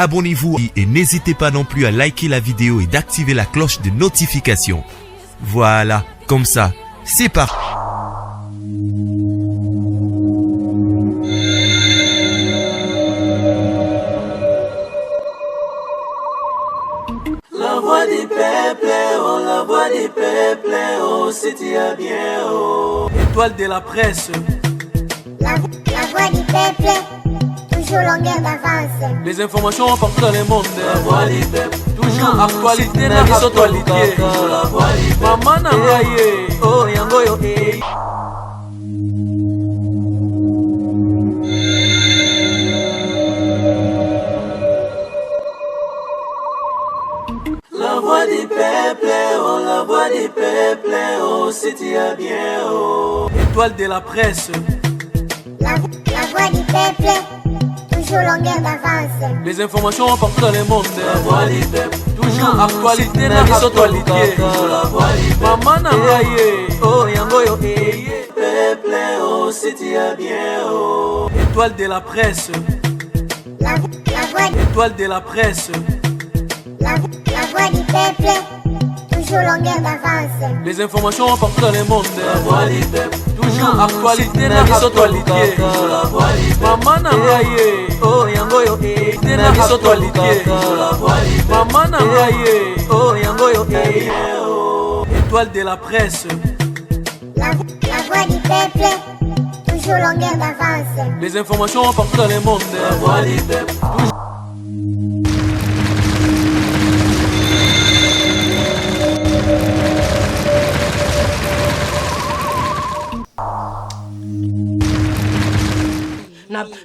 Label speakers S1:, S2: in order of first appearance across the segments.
S1: abonnez-vous et n'hésitez pas non plus à liker la vidéo et d'activer la cloche de notification. Voilà, comme ça, c'est parti.
S2: La voix du peuple, oh, la voix du peuple, oh, c'est bien, oh. Étoile de la presse.
S3: La voix du peuple, toujours longueur d'avance.
S2: Les informations partout dans le monde. La voix du peuple, toujours actualité na actualité. La voix du peuple, maman na ngaye, oh yango yo eh. La voix du peuple, oh, la voix du peuple, oh, c'est bien, oh. Étoile de la presse.
S3: La voix du peuple, toujours longueur d'avance.
S2: Les informations partout dans le monde. La voix du peuple, toujours actualité na actualité. La voix du peuple, maman na ngaye, oh yango yo eh. Peuple, oh, c'est bien, oh. Étoile de la presse. Étoile de la presse.
S3: La voix du peuple, toujours longueur d'avance.
S2: Les informations partout dans le monde. La voix du peuple, toujours actualité na actualité. La voix du peuple, maman na ngaye, oh yango yo eh. Na actualité. La voix du peuple, maman na ngaye, oh yango yo eh. Étoile de la presse.
S3: La voix du peuple, toujours longueur d'avance.
S2: Les informations partout dans le monde. La voix du peuple, toujours.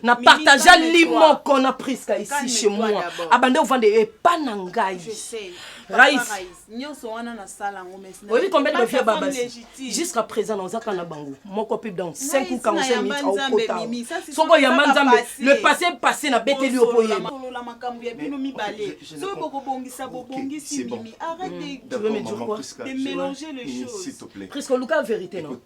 S4: Na partager limon qu'on a pris ici chez moi. Abandé au vent de pas nangai. Raïs. Oui, combien de filles babasi? Jusqu'à présent, on a bango. Mon copie dans 5 ou 45 minutes au quota. Son boy Yamanzambe, le passé n'a bêté lui au poye.
S5: Arrête de mélanger les choses.
S4: Presque Luka vérité non.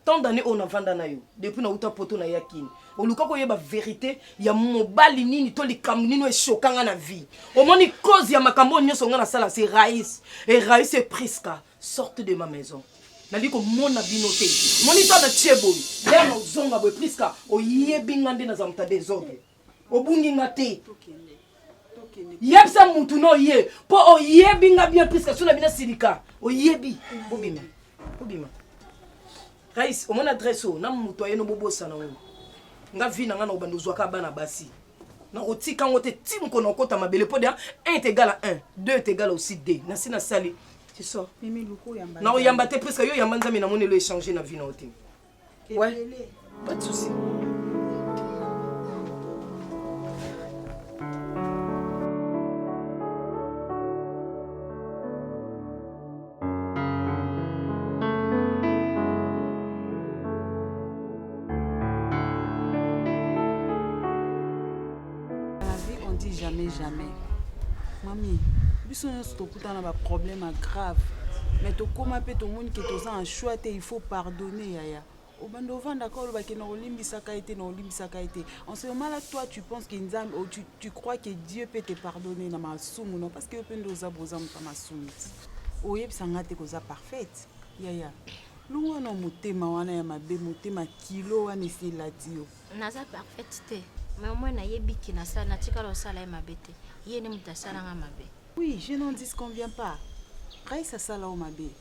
S4: Tant d'années on a vendu na yo depuis na uta poto na yakini oluka ko yeba vérité ya mobali nini to likambo nini eshokanga na vie omoni cause ya makambo nyonso nga na sala c'est Raïs et Raïs et Priska sorte de ma maison nali ko mona binote moni to na tiebo leno zonga bo Priska o yebi ngande na zamta désordre obungi ngate yebsa mutu no ye po o yebi nga bien Priska suna bina silika o yebi obima Raïs, on adresse au nam mutoye no bobo sana wo. Nga vi na nga na obando zwaka bana basi. Na otika ngote tim ko na kota mabele po dia 1 est égal à 1, 2 est égal aussi 2. Na sina sali. C'est ça.
S5: Mimi luko yamba.
S4: Na oyamba te presque yo yamba nzami na moni le échanger na vi na ote. Ouais. Pas de souci.
S5: Jamais. Mamie, biso nyonso tokutana ba problème grave. Mais to koma pe to moni ke toza en choix te il faut pardonner yaya. Obando vanda ko ba ke na olimbisa kaité na olimbisa kaité. En ce moment là toi tu penses que Nzambe tu crois que Dieu peut te pardonner na masumu non parce que pendo za boza mpa masumu. Oyebisa ngate ko za parfaite. Yaya. Lungo no motema wana ya mabe motema kilo wana isilatio.
S6: Naza parfaite te. Mais au moins nayebi ki na sala natika lo sala e mabete. Yene mutasala nga mabe.
S5: Oui, je n'en disconviens pas. Raïs sala o mabe.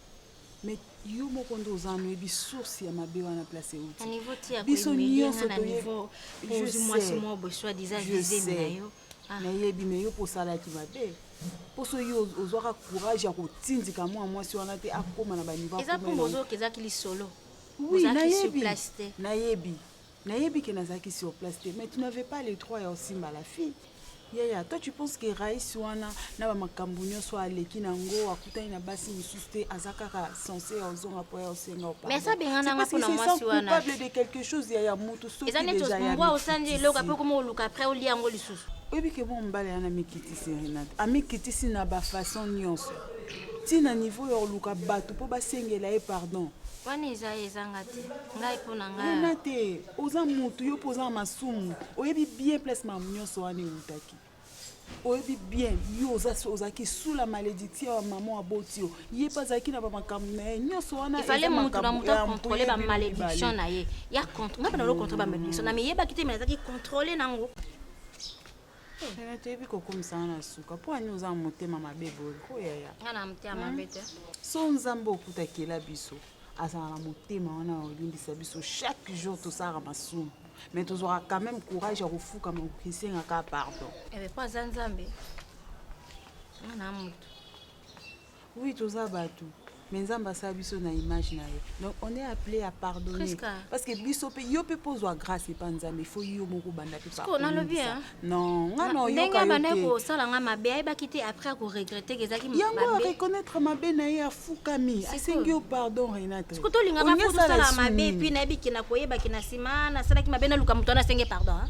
S5: Mais yo moko ndo zano ebi source ya mabe wana place où.
S6: À niveau ti ya
S5: biso nyonso
S6: na niveau je moi c'est moi bo soit disant visé na yo.
S5: Na yebi me yo po sala ki mabe. Poso yo ozwaka courage ya kotindika moi si wana te akoma na ba niveau.
S6: Eza pour mozo keza ki li solo.
S5: Oui, nayebi que nazaki sur place, mais tu n'avais pas les droits aussi à la fille. Yaya, toi tu penses que Raïs wana na ba makambu nyonso aleki nango akutani na basi mususte azakaka censé ozonga po ya osenga opa.
S6: Mais ça bengana nga pona mwasi wana.
S5: Coupable de quelque chose yaya mutu so.
S6: Eza neto ngwa osanje loka pe komo luka après oli yango lisusu.
S5: Oyebi ke bon mbale ana mikiti Renate. Amikiti si na ba façon nyonso. Ti na niveau ya luka batu po basengela e pardon.
S6: Wani ezanga te. Ngai pona nga.
S5: Renate, oza mutu yo poza masumu. Oyebi bien place ma nyonso wana utaki. oyebi bien yo ozalaki sous la malédiction ya maman aboti yo ye mpe azalaki na bamakambo na ye nyonso wana
S6: ifale mutu na mutu akontrole bamalédiction na ye ya nga mpe nalo controle bamalédiction na meyebaki te me azalaki controle nango
S5: toyebi kokomisana na suka mpo ani oza motema mabe boye koyaya
S6: nga na motema mabe te
S5: so nzambe okutakela biso azala na motema wana olimbisa biso chaque jour tosalaka masumu mais tozwaka quand même courage ya kofukama kokesengaka pardon
S6: ebe mpo aza nzambe nga na motu
S5: oui toza bato mais nzambe asala biso na image na ye donc on est appelé à pardonner
S6: Prisca.
S5: parce que biso mpe yo mpe pozwa grâce epa nzambe il faut yo moko banda mpe
S6: nalobi
S5: non nga na
S6: ndenge
S5: oyoka
S6: abanda
S5: yo te
S6: kosala nga mabe ayebaki te après akoregrete ke ezalaki
S5: yango
S6: mabe
S5: areconnaître mabe na ye afukami asengi yo pardon renate
S6: siko tolingaka po tosala mabe epuis nayebiki na koyebaki na nsima nasalaki mabe naluka moto wana asenge pardon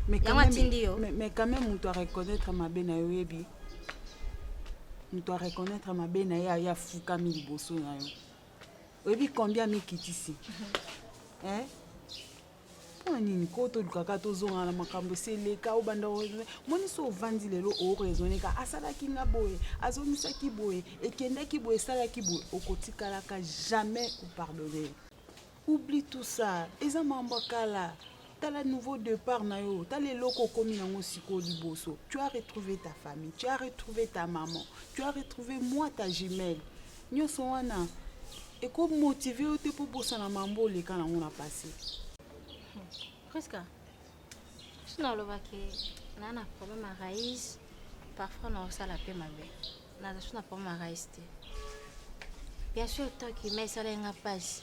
S6: yango atindi yo
S5: mais quand même moto areconnaître mabe na yo oyebi moto areconnaître mabe na ye aye afukami liboso na yo oyebi combien mikitisi mpo nini ko tolukaka tozonga na makambo eseleka obanda moni so ovandi lelo oraisonneka asalaki nga boye azomisaki boye ekendaki boye esalaki boye okotikalaka jamais opardonner oublie tout ça eza mambo kala tala nouveau départ na yo tala eloko okomi nango sikoyo liboso tu as retrouvé ta famille tu as retrouvé ta maman tu as retrouvé moi ta jumelle nyonso wana ekomotive yo te mpo bosana mambo oleka nango na passé
S6: Prisca sina olobaki naa na problème ya raïs parfois naosala mpe mabe naza na problème ya raïs te bien sûr tant qu'humain esala nga mpasi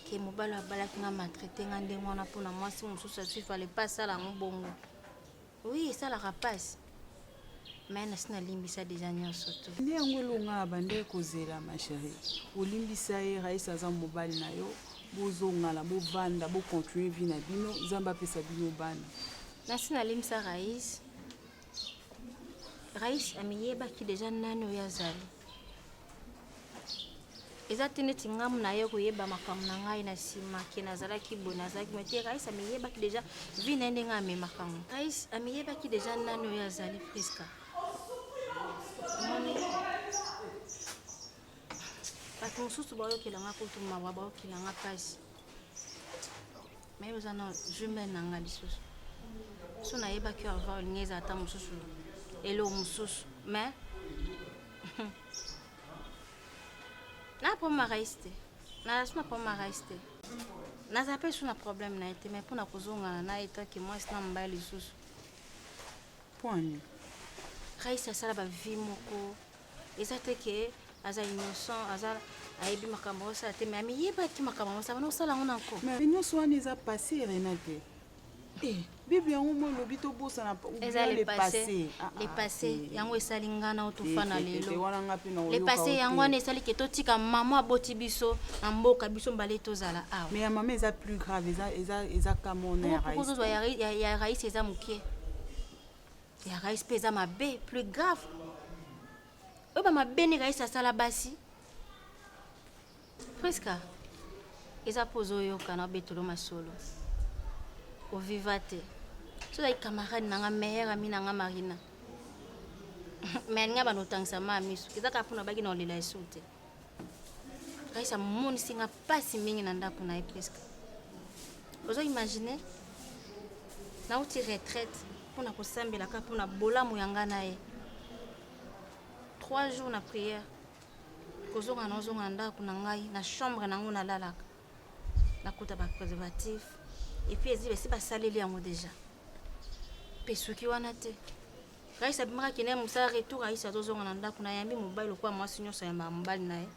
S6: ke mobali abalaki nga maltraite nga ndenge wana mpona mwasi mosusu asu ifale pas asala yango bongo oui esalaka mpasi me nasi nalimbisa deja nyonso to
S5: nde yango elonga na bande kozela ma chérie olimbisa ye raïs aza mobali na yo bozongala bovanda bocontinue vi na bino nzambe apesa bino bana
S6: nasi nalimbisa raïs amiyebaki deja nani oyo azali eza te neti ngamu na ye koyeba makambo na ngai na nsima ke nazalaki boye nazalaki me te raïs amiyebaki deja vi na ye ndenge amemaka ngo raïs amiyebaki deja nani oyo azali Prisca moni bato mosusu baoyokelanga kutu mawa baokelanga mpasi me oza na jumele na nga lisusu so nayebaki ava olingi eza ata mosusu eloko mosusu me na problème ya raïs te naza na problème ya raïs te naza mpe su na problème na ye te me mpona kozongana na ye tanke mwasi na mobali lisusu
S5: poani
S6: raïs asala bavie moko eza te ke aza innocent aza ayebi makambo osala te me amiyebaki makambo osala bana osala yango na nko
S5: me nyonso wana eza passé renate bible yango mo elobi tobosana
S6: eza le passé yango esali nga na otofa na lelo le passé yango wana esali ke totika mama aboti biso na mboka biso mbala tozala awa
S5: mais ya mama eza plus grave eza kamona
S6: ya raïs eza moke ya raïs mpe eza mabe plus grave oyo bamabe ni raïs asala basi Prisca eza mpo ozoyoka na obetolo masolo oviva te sozali camarade nanga meilleur ami nanga Marina me alinga banotangisa maa miso eza kaka mpona baki na olela esu te raïs amonisi nga mpasi mingi na ndako na ye Prisca ozo imagine nauti retraite mpona kosambelaka mpona bolamu yanga na ye 3 jours na prière kozonga na ndako na ngai na chambre nango nalalaka nakuta bapréservatif epuis eziba esi basaleli yango deja mpe suki wana te raïs abimaka kende mosala retour raïs azozonga na ndako na yambi mobali lokola mwasi nyonso ayambaka mobali na ye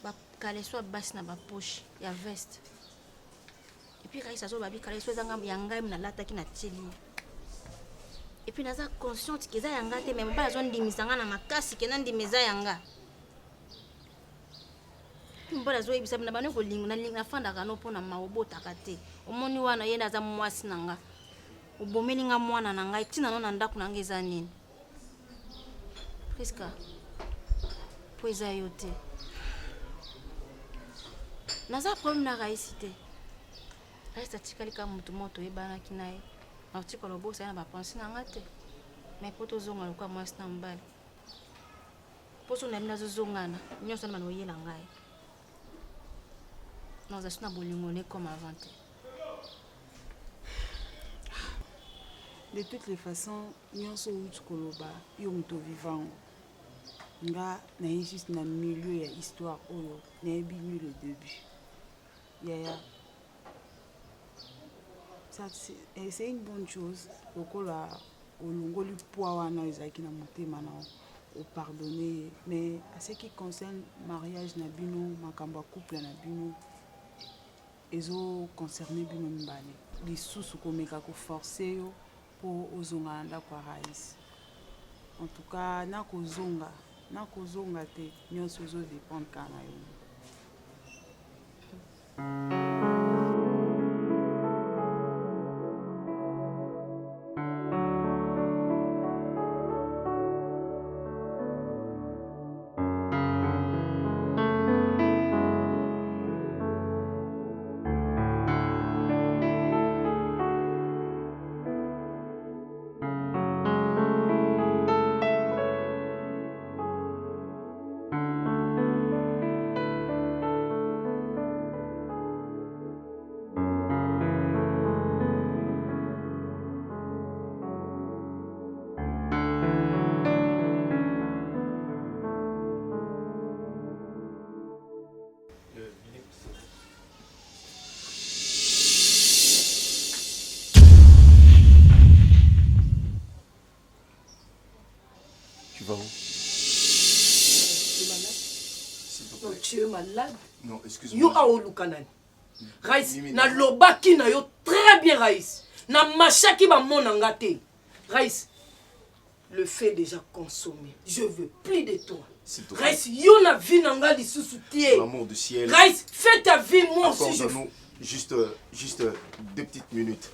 S6: bakaleso ya basi na baposhe ya veste epuis raïs azobabi kaleso eza ya ngai nalataki na tieli epuis naza consciente ke eza yanga te me mobali azondimisa nga na makasi ke nandima eza yanga mobali azoyebisa na bano kolinga nafandaka no mpona ma obotaka te omoni wana ye aza mwasi na nga obomeli nga mwana na ngai ntina no na ndako na nga eza nini Prisca po eza yo te naza problème na raïs te raïs atikali ka motu moto oyebanaki na ye naotikola obosa na bapense na nga te mais po tozonga lokwa mwasi na mobali poso na mina azozongana nyonso na bana oyela ngai nazasi na bolingo ne comme avant te.
S5: De toutes les façons nyonso outi koloba yo moto vivant nga naye juste na milieu ya histoire oyo nayebi mi le début yaya ça c'est une bonne chose lokola olongoli poids wana ezalaki na motema na opardonner mais à ce qui concerne mariage na bino makambo ya couple na bino ezo concerner bino mibale lisusu komeka koforce yo po ozonga na ndako ya Raïs. En tout cas nakozonga te nyonso ezodépendre kaka na yo.
S7: Tu vas où?
S4: Tu es malade?
S7: Non, excuse-moi.
S4: Yo aolukanani. Raïs, na lobaki na yo très bien Raïs. Na machaki ba monanga te. Raïs, le fait déjà consommé. Je veux plus de toi. Raïs, yo na vie nanga lisusu tie.
S7: L'amour du ciel.
S4: Raïs, fais ta vie moi aussi.
S7: Accorde-nous juste 2 petites minutes.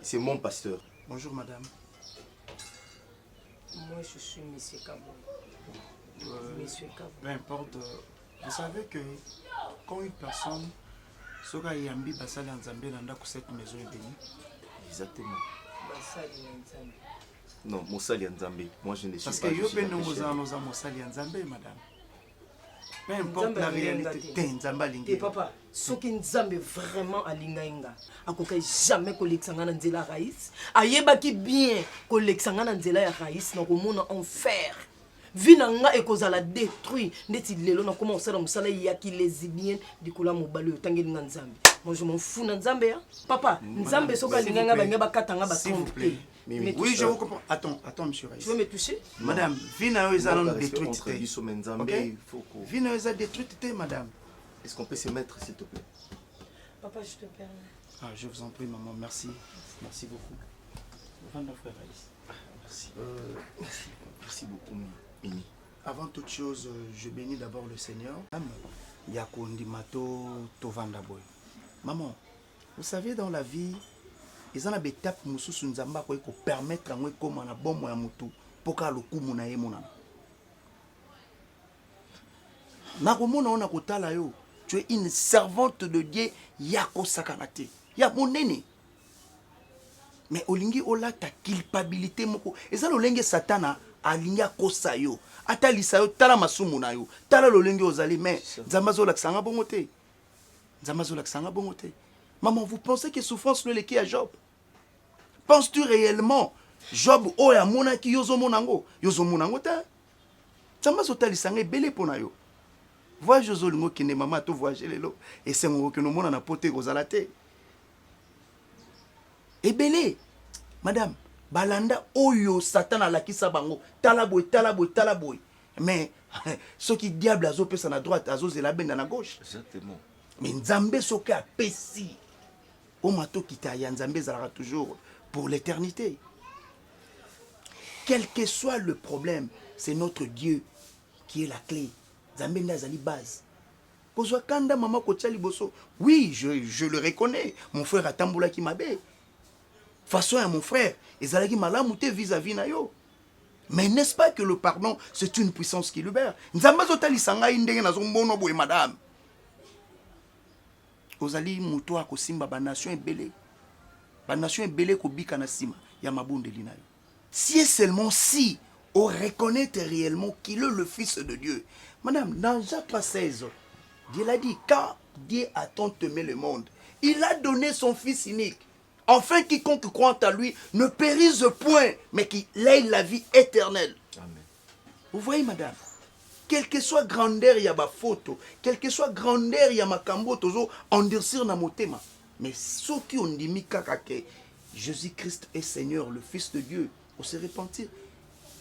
S7: C'est mon pasteur.
S8: Bonjour madame.
S4: Moi je suis monsieur Kabo. Monsieur Kabo.
S8: Peu importe. Vous savez que quand une personne sera yambi basali nzambe nanda ku cette maison est bénie.
S7: Exactement.
S4: Basali nzambe.
S7: Non, Mosali Nzambe. Moi je ne suis
S8: parce
S7: pas.
S8: Parce que yo ben nous Mosali Nzambe madame. Peu importe la réalité. Nzamba lingi.
S4: Et papa, ce qui Nzambe vraiment alingainga. Akoka jamais kolexanga na nzela Raïs. Ayebaki bien kolexanga na nzela ya Raïs na komona enfer. Vinanga ekozala détruit ndeti lelo na comment osala musala yaki lesbienne dikola mobalo tangeli nga Nzambe. Moi je m'en fous na Nzambe ya. Papa, Nzambe soka linganga banga bakatanga ba tromper.
S8: Oui, je vous comprends. Attends, monsieur Raïs.
S4: Tu veux me toucher?
S8: Madame, vina ezala détruite.
S7: Okay?
S8: Vina ezala détruite madame.
S7: Est-ce qu'on peut se mettre s'il te plaît?
S4: Papa, je te permets.
S8: Ah, je vous en prie maman, merci. Merci beaucoup. Frère Raïs.
S7: Merci. Merci beaucoup. Béni.
S8: Avant toute chose, je bénis d'abord le Seigneur. Yakundi Mato Tovanda Boy. Maman, vous savez, dans la vie, ils ont des étapes qui nous permettre de comme un bon moyen pour que le coup monaye monana. Nakomona on a kotala yo. Tu es une servante de Dieu yako sakanate. Ya monene. Mais olingi ola ta culpabilité moko. Eza lolenge satana alinga kosa yo. Ata lisa yo tala masumu na yo. Tala lolenge ozali mais nzambazo la kisanga bongote. Nzambazo la kisanga bongote. Maman, vous pensez que souffrance le leki à Job? Penses-tu réellement Job oya monaki yozo monango? Yozo monango ta? Nzambazo tali sanga belé pona yo. Voyage aux olingo qui ne maman to voyage lelo et c'est mon que nous mona na poté rozalate. Et belé, madame, balanda oyo satan a la kisa bango, talaboy, talaboy, talaboy. Mais ce qui diable a zopé à droite, a zosé la benne à gauche.
S7: Exactement.
S8: Mais Nzambe soka a pessi. O mato kita ya Nzambe zara toujours pour l'éternité. Quel que soit le problème, c'est notre Dieu qui est la clé. Nzambe nazali base. Kozwa kanda mama kotia liboso. Oui, je le reconnais. Mon frère a tamboula qui m'abe. Façon à mon frère, ezalaki malamute vis-à-vis na yo. Mais n'est-ce pas que le pardon, c'est une puissance qui libère? Nzamba zotali sanga indenge na zombono boye madame. Ozali muto akosimba ba nation ebele. La nation est belée kobika na sima. Ya mabunde linayo. Si et seulement si on reconnaît réellement qu'il est le Fils de Dieu. Madame, dans Jacques 16, Dieu l'a dit, quand Dieu a tant aimé le monde, il a donné son Fils unique. Enfin, quiconque croit en lui ne périsse point, mais qu'il ait la vie éternelle.
S7: Amen.
S8: Vous voyez, madame, quelle que soit grandeur, il y a ma photo, quelle que soit grandeur, il y a ma cambo, toujours endurcir na motema. Mais ceux qui ont dit que Jésus-Christ est Seigneur, le Fils de Dieu, on se repentir.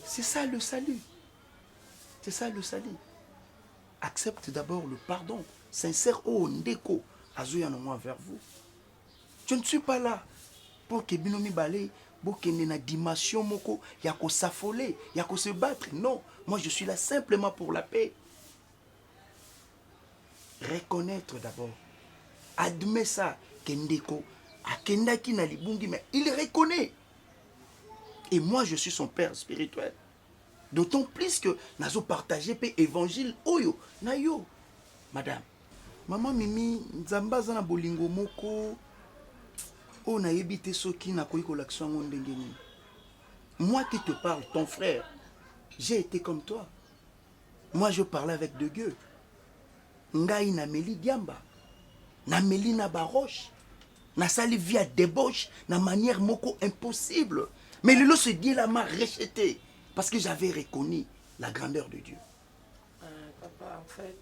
S8: C'est ça le salut. C'est ça le salut. Accepte d'abord le pardon. Sincère, oh, ndeko, azoyanongo vers vous. Je ne suis pas là pour que binomi balé, pour que na dimension moko, ya ko s'affoler, ya ko se battre. Non, moi je suis là simplement pour la paix. Reconnaître d'abord. Admets ça, kendeko, akendaki na libungi, mais il reconnaît. Et moi je suis son père spirituel. D'autant plus que nazo partagé pe évangile oyo na yo. Madame, maman Mimi, nzamba za na bolingo moko. Oh, na yebite soki na koyi kolakso ngo ndenge nini. Moi qui te parle, ton frère, j'ai été comme toi. Moi je parlais avec de Dieu. Ngai na meli diamba. Na meli na baroche. Na sali via débauche, na manière moko impossible. Mais le lot se dit là m'a rejeté. Parce que j'avais reconnu la grandeur de Dieu.
S4: Papa, en fait,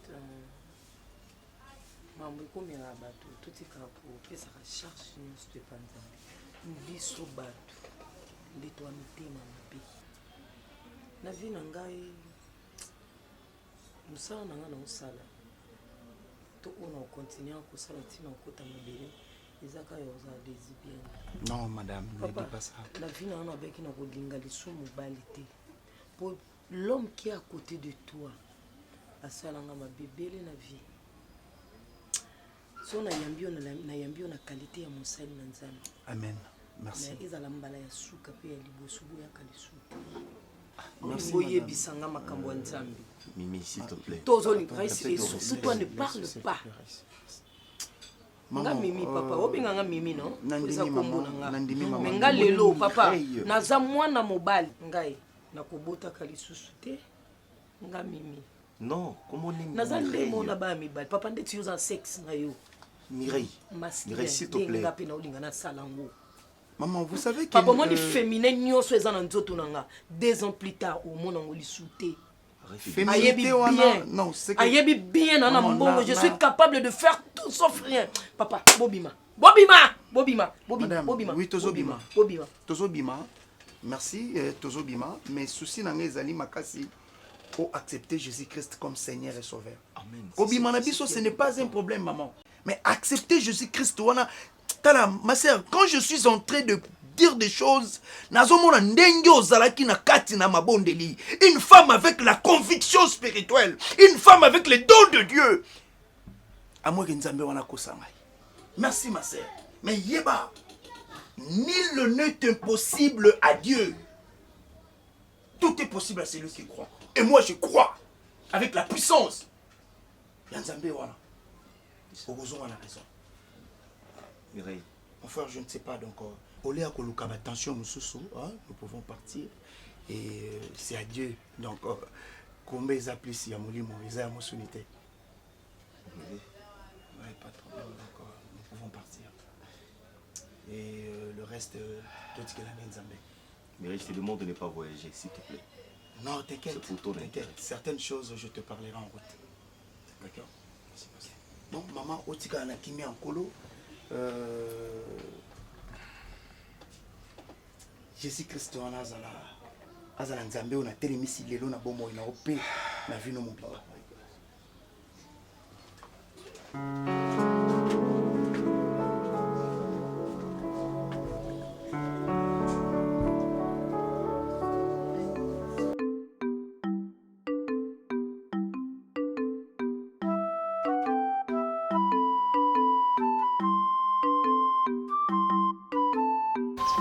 S4: mambo mi la bato, tout est pour que ça recherche nous de panzambi. Biso bato, les toi mitema mabe. Na vie na ngai, musala na nga na usala. To ona continue ko sala tina okota mabele. Ezaka yoza desi bien.
S8: Non madame, ne dis pas ça.
S4: La vie na nga avec na kolinga liso mobilité. Pour l'homme qui est à côté de toi, à salanga ma bébé la vie. So na yambi on a qualité ya mosali na nzambe.
S8: Amen. Merci.
S4: Mais ezala mbala ya suka pe ya liboso ya kalisuka.
S8: Merci.
S4: Boye bisanga makambo nzambe.
S7: Mimi, s'il te plaît.
S4: Tozoli price et surtout toi ne parle pas. Nga mimi papa, obinga nga mimi non? Eza kombo na nga. Mais nga lelo papa, naza mwana mobali ngai. Nakobota kalisusu te nga mimi.
S7: Non, comment on est
S4: naza ndemo na ba mibali papa ndeti uza sexe na yo.
S7: Mireille, Mireille, s'il te plaît.
S8: Maman, vous savez que
S4: papa moi ni féminin nyoso eza na nzoto nanga 2 ans plus tard au monde ngoli souté.
S8: Féminité wana non, c'est que
S4: ayebi bien na mbongo, je suis capable de faire tout sauf rien. Papa, bobima. Bobima, bobima, bobima, bobima.
S8: Oui, tozobima.
S4: Bobima.
S8: Tozobima. Merci, tozobima. Mais souci na ngezali makasi pour accepter Jésus-Christ comme Seigneur et Sauveur. Amen. Obima na biso, ce n'est pas un problème, maman. Mais accepter Jésus-Christ, wana, tala, ma sœur, quand je suis en train de dire des choses, nazomona ndenge ozalaki na kati na mabondeli, une femme avec la conviction spirituelle, une femme avec les dons de Dieu. À moi que nzambe wana kosangai. Merci ma sœur. Mais yeba, nul n'est impossible à Dieu. Tout est possible à celui qui croit. Et moi je crois avec la puissance. Nzambe wana. Heureusement, on a raison.
S7: Mireille.
S8: Mon frère, je ne sais pas. Donc, au lieu de attention, nous pouvons partir. Et c'est à Dieu. Donc, combien ils appellent ici à Molimo, ils ont mon unité. Oui, pas de problème. Donc, nous pouvons partir. Et le reste, tout ce qu'il a mis en Zambé.
S7: Mireille, je te demande de ne pas voyager, s'il te plaît.
S8: Non, t'inquiète.
S7: C'est pour ton intérêt.
S8: Certaines choses, je te parlerai en route. D'accord? Merci, merci. Bon, maman, otika na kimi en colo. Jésus-Christ en azala nzambe on a telemisi lelo na bomo na opé na vino mobimba.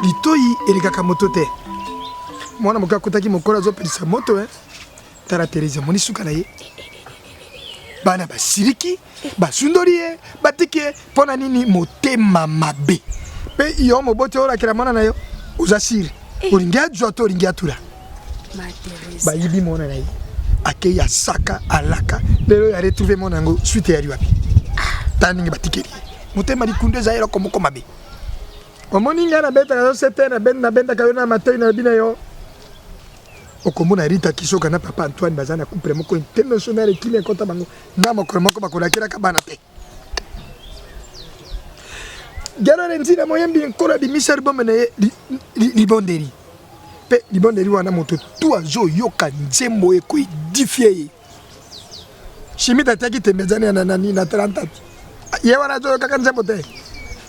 S9: Litoyi elekaka moto te mwana moka kotaki mokolo azopelisa moto tala Teresa moni suka na ye bana basiriki basundoli ye batiki ye mpona nini motema mabe pe yo mobote ora kila mwana na yo uzasiri ulingia joto ulingia tula ba yibi mwana na yo ake ya saka alaka lelo ya retrouver mwana ngo suite ya riwapi taningi batikeri motema likunde zaira komoko mabe omoni ngana beta ka 7h na benda ka na matin na bina yo okomona Rita Kisoka na papa Antoine bazana couple moko international kile kota bango na moko moko bakola kira kabana te gana nzina moyembi nkora di misar bomene li bonderi pe li bonderi wana moto tu azo yoka nzembo e ko edifie shimita taki tembezani na nani na 30 ye wana zo yoka nzembo te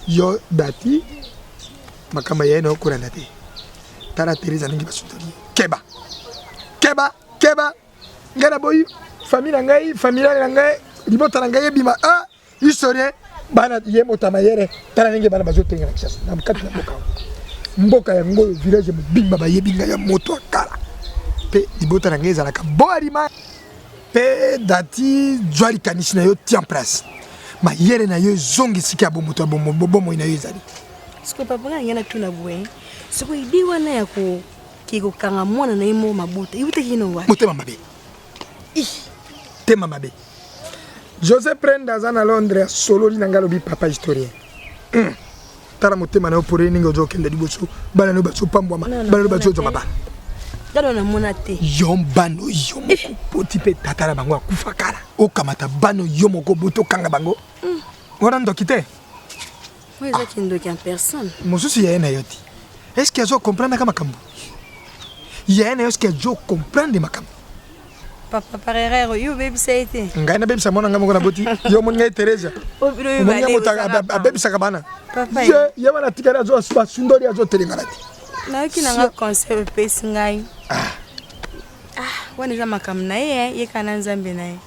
S9: yo dati makamba yeno okura na te tara Teresa ningi basutoni keba ngana boy famille ngai famille ngai libota ngai bima historien bana yemo tamayere tala ningi bana bazotenga na kishasa na mkati na mboka ya ngoyo village mbimba ba yebinga ya moto akala pe libota ngai za ka boarima pe dati jwali kanishina yo tient place ma yere na yo zongi sika bomoto bomo ina yo ezali
S10: siko papa ngana tuna bwe siko idiwa na yako kiko kanga mwana na imo mabuta ibute kino wa
S9: motema mabe tema mabe José Prenda zana Londres solo li nangalo bi papa historien tara motema na opore ningo jo kende diboso bana no batso pambwa bana no batso jo maba
S10: dalo na mona te
S9: yombano yomo poti pe tatara bango akufa kala okamata bano yomo ko buto kanga bango wana ndokite
S10: moi za kindoki en personne
S9: mususu ya na yoti est-ce que zo comprendre kama kambo ya na est-ce que zo comprendre makambo
S10: papa parerero yo baby saite
S9: ngai na baby sa mona ngamo na boti yo mon ngai Teresa
S10: o biro yo
S9: ba mota baby sa kabana
S10: papa
S9: ye wana tikara zo sundori azo telingalati
S10: na kina nga conseil pesi ngai wana za makam na ye kana nzambe na ye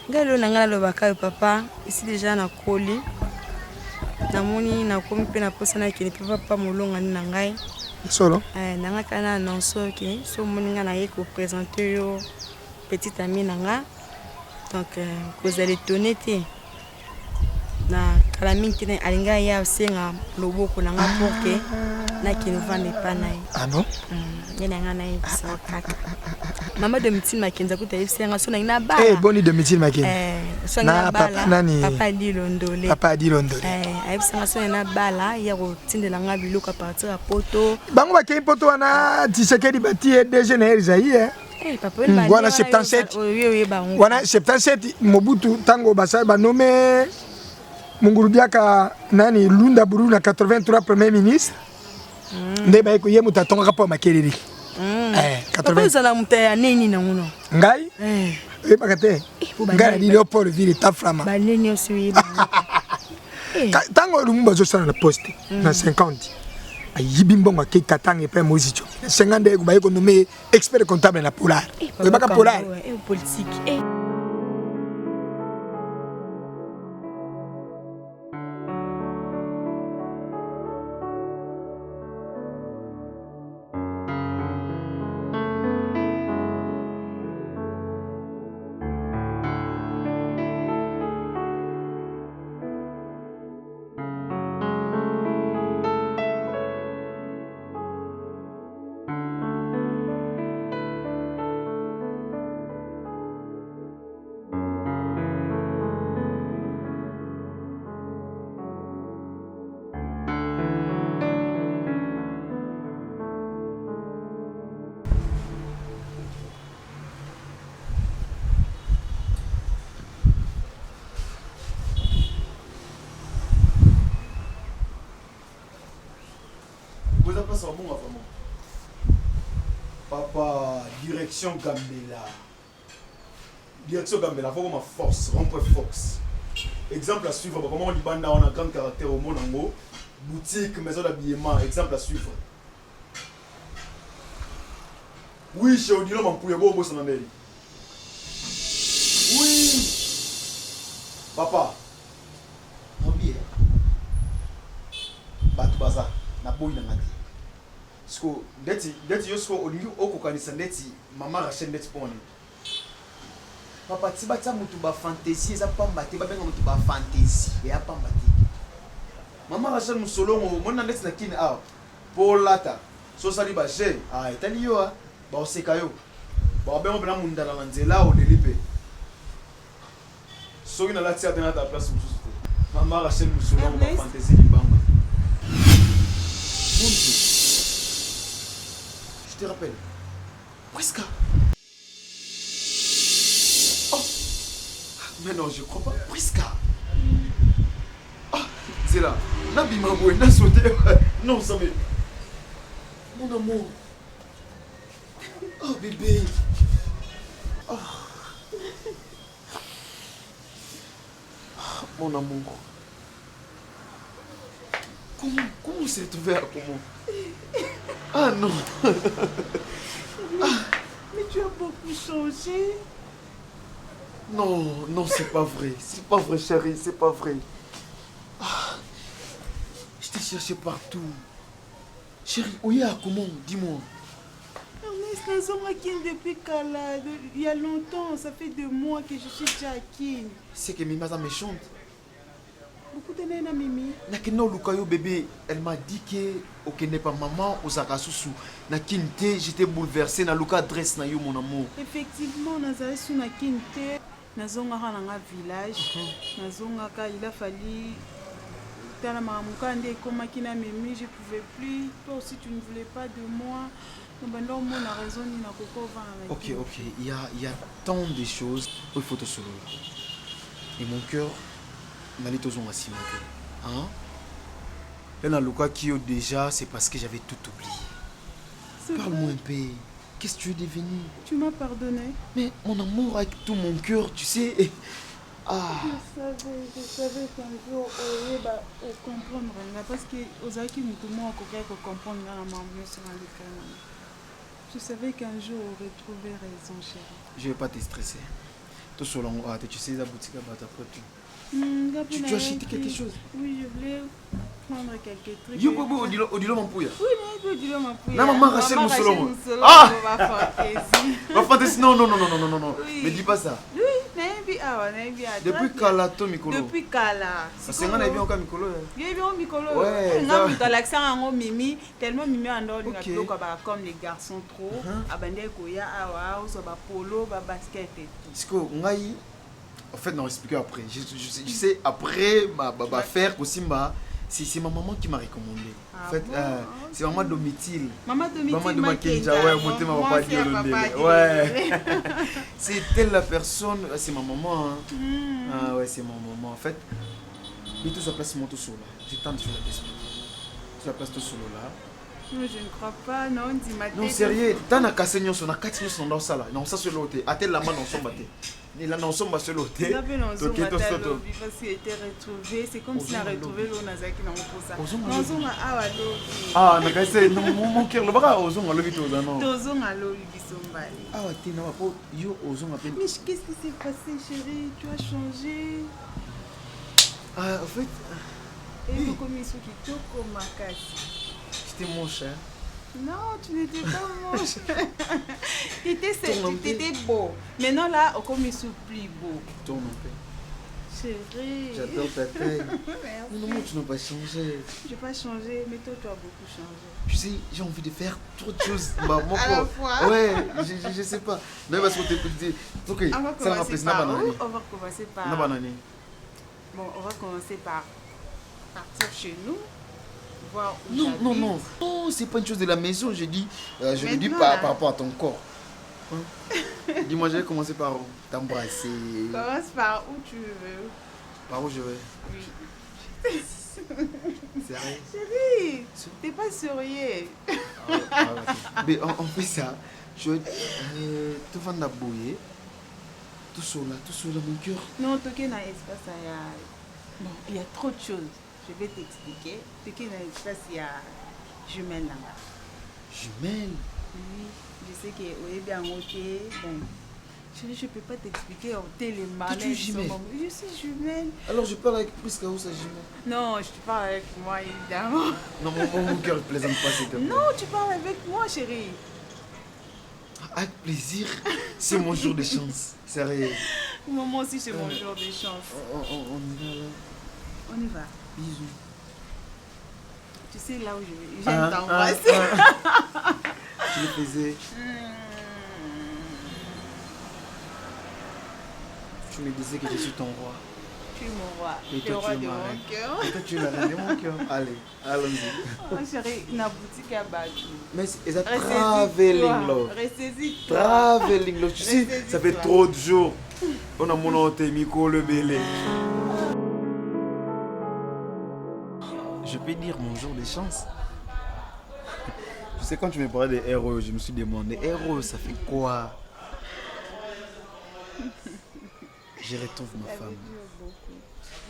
S10: ngalo na ngala lo bakayo papa ici déjà na koli na moni na komi pe na posa na kini papa molonga ni na ngai
S9: solo
S10: na nga kana annonce ki so moni nga na ye ko présenter yo petite amie nanga donc vous allez donner te na kala mingi ne alinga ya senga loboko nanga porke na kini vande panai
S9: non
S10: yena nga na isa kaka mama de mitine makenza kuta senga so na ba
S9: boni de mitine makenza
S10: so na
S9: papa nani
S10: papa dilondole senga so na bala ya ko tindela nga biloko partir à poto
S9: bango ba kei poto wana tisekedi bati DG na Isaïe
S10: papa
S9: wana 77 wana 77 Mobutu tango basa ba nommé Mungurubiaka nani Lunda Buru na 83 premier ministre nde ba ko yemu tatonga kapo makeleli
S10: 80 zala mutaya nini na nguno
S9: ngai bakate ngai ni Leopold Ville taframa
S10: ba nini osuiba
S9: tango lumba zo sana na poste na 50 ayibi mbongo ke katange pe mozicho 50 ko ba ko nommé expert comptable na Polar baka Polar
S10: politique
S8: Papa, direction Gambela. Direction Gambela, faut ma force, rempre force. Exemple à suivre, comment on dit banda on a grand caractère au monde en gros. Boutique, maison d'habillement, exemple à suivre. Oui, chez Odilo, mon poulet beau, boss en Amérique. Oui. Papa. Mon billet. Batu baza, na boy na ngati. Sko deti yosko olingi okokanisa ndeti mama Rachel ndeti pone papa tibata mutu ba fantasy za pamba te ba benga mutu ba fantasy ya pamba te Maman Rachel Moussolongo, mon année na kin a. Pour lata. So sali ba je. Ah, etali yo ah. Ba oseka yo. Ba ben on bena mundala na nzela o delipe. So ina la tia dans ta place mususu. Maman Rachel Moussolongo ba fantaisie libanga. Bonjour. Je te rappelle. Prisca. Oh. Mais non, je crois pas. Prisca. Ah, c'est là. Nabi m'a boué, n'a sauté. Non, ça me... Mon amour. Oh, bébé. Oh. Mon amour. Comment s'est trouvé à comment? Ah non.
S5: Mais tu as beaucoup changé.
S8: Non, non, c'est pas vrai. C'est pas vrai, chérie, c'est pas vrai. Ah, je t'ai cherché partout. Chérie, où est comment? Dis-moi.
S5: Ernest, la zone à Kin depuis Kala. Il y a longtemps, ça fait 2 mois que je suis déjà à Kin.
S8: C'est que Mima est méchante.
S5: Beaucoup de nena Mimi.
S8: Nakeno Lukayo bébé, elle m'a dit que ok n'est pas maman aux Akasusu. Nakinte, j'étais bouleversé na Luka adresse na yo mon amour.
S5: Effectivement, Nazaré sous na Kinte, Nazonga na village. Nazonga il a fallu tala mamukande comme Kina Mimi, je pouvais plus. Toi aussi tu ne voulais pas de moi. On a raison ni na koko va.
S8: Ok, il y a tant de choses il faut te solo. Et mon cœur Nali tozonga simate. Hein? Et dans le cas qui déjà, c'est parce que j'avais tout oublié. Parle-moi un peu. Qu'est-ce que tu es devenu?
S5: Tu m'as pardonné.
S8: Mais mon amour avec tout mon cœur, tu sais. Ah.
S5: Je savais qu'un jour, on va comprendre. Parce que Ozaki nous demande qu'on comprendre la maman sur le canal. Je savais qu'un jour, on aurait trouvé raison, chérie.
S8: Je ne vais pas te stresser. Tout sur tu sais, la boutique à battre après tout. Tu as acheté quelque chose?
S5: Oui, je voulais prendre quelques trucs.
S8: Yo, bobo, odilo mampouya.
S5: Oui, odilo mampouya.
S8: Na maman Rachel Moussolongo.
S5: Ah! Ma fantaisie.
S8: Ma fantaisie, non.
S5: Oui.
S8: Ne dis pas ça.
S5: Oui,
S8: depuis Kala, to Mikolo.
S5: Depuis Kala.
S8: Parce que on a bien encore Mikolo.
S5: Il y a bien Mikolo.
S8: Ouais.
S5: On a mis l'accent en Mimi, tellement Mimi en dehors comme les garçons trop. Abandé Koya, Awa, Soba Polo, basket et tout.
S8: Siko, ngai. En fait, non, expliquer après. Je sais, après, ma faire aussi, c'est ma maman qui m'a recommandé. En fait, c'est maman Domitil.
S5: Maman Domitil.
S8: Maman de Makenja, ouais, monter ma papa dit ouais. C'est elle la personne, c'est ma maman. Hein. Ah ouais, c'est ma maman. En fait, il tout sa place mon tout solo là. J'ai tant de choses à t'expliquer. Tu la place tout solo là.
S5: Non, je ne crois pas, non, dis-moi.
S8: Non, sérieux, t'as na cassé nyon son, na 4 nyon dans ça là. Non, ça sur l'autre. Attends la main dans son bâté. Ni là dans son bâté sur l'autre.
S5: Il avait dans son bâté parce qu'il était retrouvé. C'est comme s'il a retrouvé l'eau Nazaki dans pour ça. Non, son a
S8: ah, na cassé non mon cœur le bras aux ongles le tout non.
S5: Tozon a l'eau bisombali.
S8: Ah ouais, t'es na pas yo aux ongles appelle.
S5: Mais qu'est-ce qui s'est passé, chérie? Tu as changé.
S8: Ah, en fait.
S5: Et comme il qui toko makasi.
S8: J'étais mon cher.
S5: Non, tu n'étais pas moche. Tu étais beau. Maintenant là, au comme il est plus beau.
S8: Ton nom.
S5: Chérie.
S8: J'adore ta taille.
S5: Merci.
S8: Non, tu n'as pas changé.
S5: Je n'ai pas changé, mais toi, tu as beaucoup changé.
S8: Tu sais, j'ai envie de faire trop de choses. Bah,
S5: mon à la fois.
S8: Ouais, je sais pas. Non, parce que tu ok,
S5: ça va commencer par où? On va commencer par... Bon, on va commencer par partir chez nous.
S8: Non, c'est pas une chose de la maison, je dis par rapport à ton corps. Hein? Dis-moi, je vais commencer par t'embrasser.
S5: Commence par où tu veux.
S8: Par où je veux?
S5: Oui.
S8: Sérieux?
S5: Chérie, t'es pas sérieux.
S8: Mais on fait ça. Je vais te vendre la bouillée. Tout seul là, mon cœur.
S5: Non, toqué dans l'espace, il y a trop de choses. Je vais t'expliquer. Toqué dans l'espace, il y a jumelle là-bas.
S8: Jumelle?
S5: Oui, je sais que oui, bien ok. Bon, chérie, je peux pas t'expliquer. T'es les malins.
S8: Tu es jumelle?
S5: Je suis jumelle.
S8: Alors je parle avec Prisca ou sa jumelle?
S5: Non, je te parle avec moi évidemment.
S8: Non, mon cœur ne plaisante pas, s'il te plaît.
S5: Non, tu parles avec moi, chérie.
S8: Avec plaisir, c'est mon jour de chance. Sérieux.
S5: Moi aussi, c'est mon jour de chance.
S8: On y va là.
S5: On y va.
S8: Bisous.
S5: Tu sais là où j'aime t'embrasser.
S8: Tu le faisais. Tu me disais que je suis ton roi.
S5: Tu es mon roi.
S8: Et
S5: le
S8: toi,
S5: roi
S8: tu es
S5: de
S8: ma
S5: mon
S8: reine.
S5: cœur.
S8: Et toi, tu es la reine de mon cœur. Allez, allons-y.
S5: Oh chérie, na boutique à Badou.
S8: Mais c'est un traveling love.
S5: Ressaisis-toi.
S8: Traveling love. Tu sais, ça fait trop de jours. On a mon hôte Miko le Bélé. Je peux dire mon jour de chance. Tu sais, quand tu me parlais des héros, je me suis demandé, héros, ça fait quoi? Je retrouve ma femme.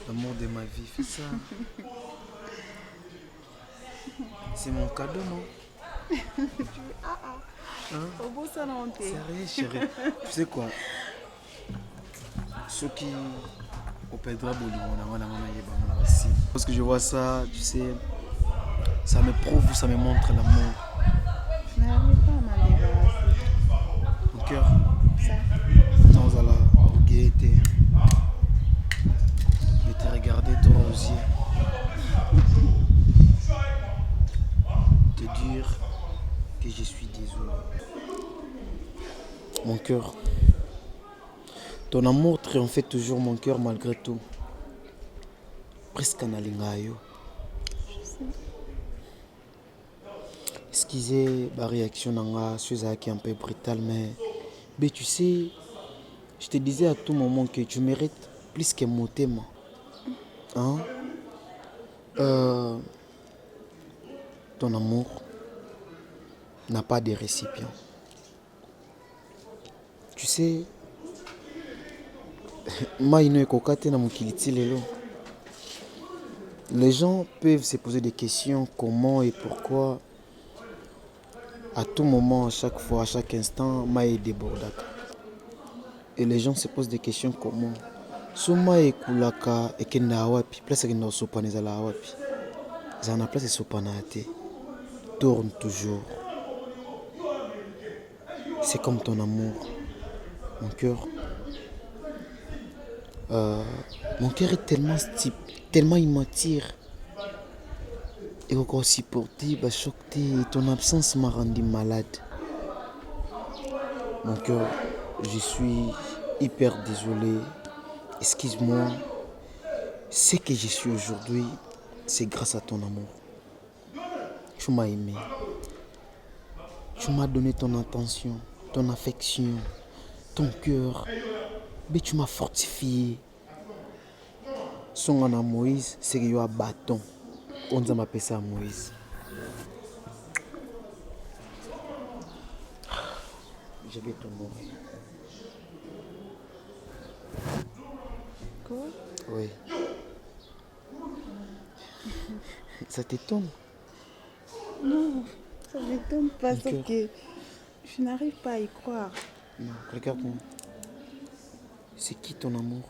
S8: L'amour de ma vie, fais ça. C'est mon cadeau, non?
S5: Au beau salon, t'es.
S8: Sérieux, chérie. Tu sais quoi? Ceux qui au Pedra parce que je vois ça, tu sais, ça me prouve, ça me montre l'amour.
S5: Je n'arrive pas à m'en débarrasser.
S8: Mon cœur,
S5: Ça.
S8: dans la gaieté, de te regarder droit aux yeux, te dire que je suis désolé. Mon cœur, ton amour triomphait toujours mon cœur malgré tout. Presque en alingayo. Excusez ma réaction nanga, je suis un peu brutal, mais tu sais, je te disais à tout moment que tu mérites plus que mon thème. Hein? Ton amour n'a pas de récipient. Tu sais, les gens peuvent se poser des questions comment et pourquoi. À tout moment, à chaque fois, à chaque instant, Maï débordate. Et les gens se posent des questions comment. Si Maï kulaka et qu'il n'a wapi, place qu'il n'a pas de la wapi. Ça n'a place de sopanate. Tourne toujours. C'est comme ton amour. Mon cœur. Mon cœur est tellement immature. Et encore si pour dire, ton absence m'a rendu malade. Mon cœur, je suis hyper désolé. Excuse-moi. Ce que je suis aujourd'hui, c'est grâce à ton amour. Tu m'as aimé. Tu m'as donné ton attention, ton affection, ton cœur. Mais tu m'as fortifié. Son à Moïse, c'est qu'il y a un bâton. On m'a appelé ça Moïse. Je vais te mourir.
S5: Quoi?
S8: Oui. Ça t'étonne?
S5: Non, ça ne m'étonne pas, sauf que je n'arrive pas à y croire.
S8: Non, regarde-moi. C'est qui ton amour?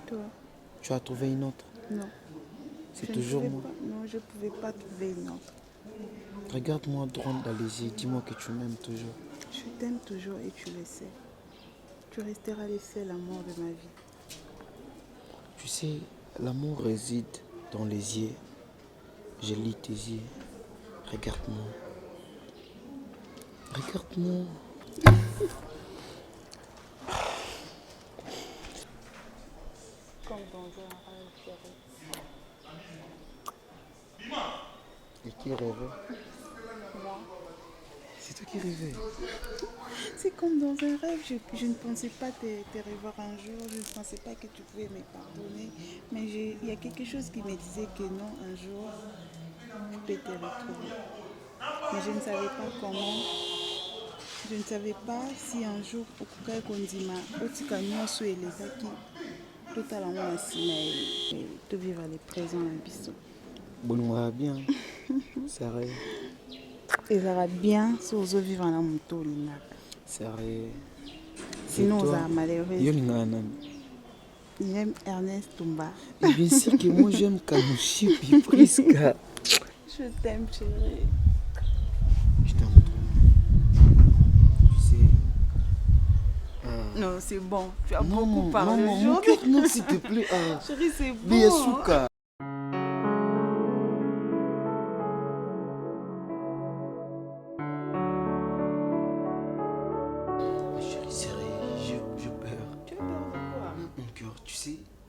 S5: Toi?
S8: Tu as trouvé une autre?
S5: Non.
S8: C'est toujours moi.
S5: Non, je ne pouvais pas trouver une autre.
S8: Regarde-moi droit dans les yeux, dis-moi que tu m'aimes toujours.
S5: Je t'aime toujours et tu le sais. Tu resteras le seul amour de ma vie.
S8: Tu sais, l'amour réside dans les yeux. Je lis tes yeux. Regarde-moi. Regarde-moi.
S5: Comme dans un rêve, chérie.
S8: Et qui rêvait?
S5: Moi.
S8: C'est toi qui rêvais.
S5: C'est comme dans un rêve. Je ne pensais pas te revoir un jour. Je ne pensais pas que tu pouvais me pardonner. Mais il y a quelque chose qui me disait que non, un jour, je peux te retrouver. Mais je ne savais pas comment. Je ne savais pas si un jour, au Kukai Kondima, Otika Nyonso et les Aki, totalement assis, de vivre les présents à Bissot.
S8: Bon, on va bien. Sérieux.
S5: Et ça va bien si on vivre en moto.
S8: Sérieux.
S5: Sinon, on va malheureux. Il aime Ernest Tumba.
S8: Et bien sûr que moi j'aime Kanouchi puis Priska.
S5: Je t'aime, chérie.
S8: Je t'aime trop. Tu sais.
S5: Non, c'est bon. Tu as beaucoup parlé.
S8: Non, mon cœur, non, s'il te plaît.
S5: Chérie, c'est bon.
S8: Biesuka.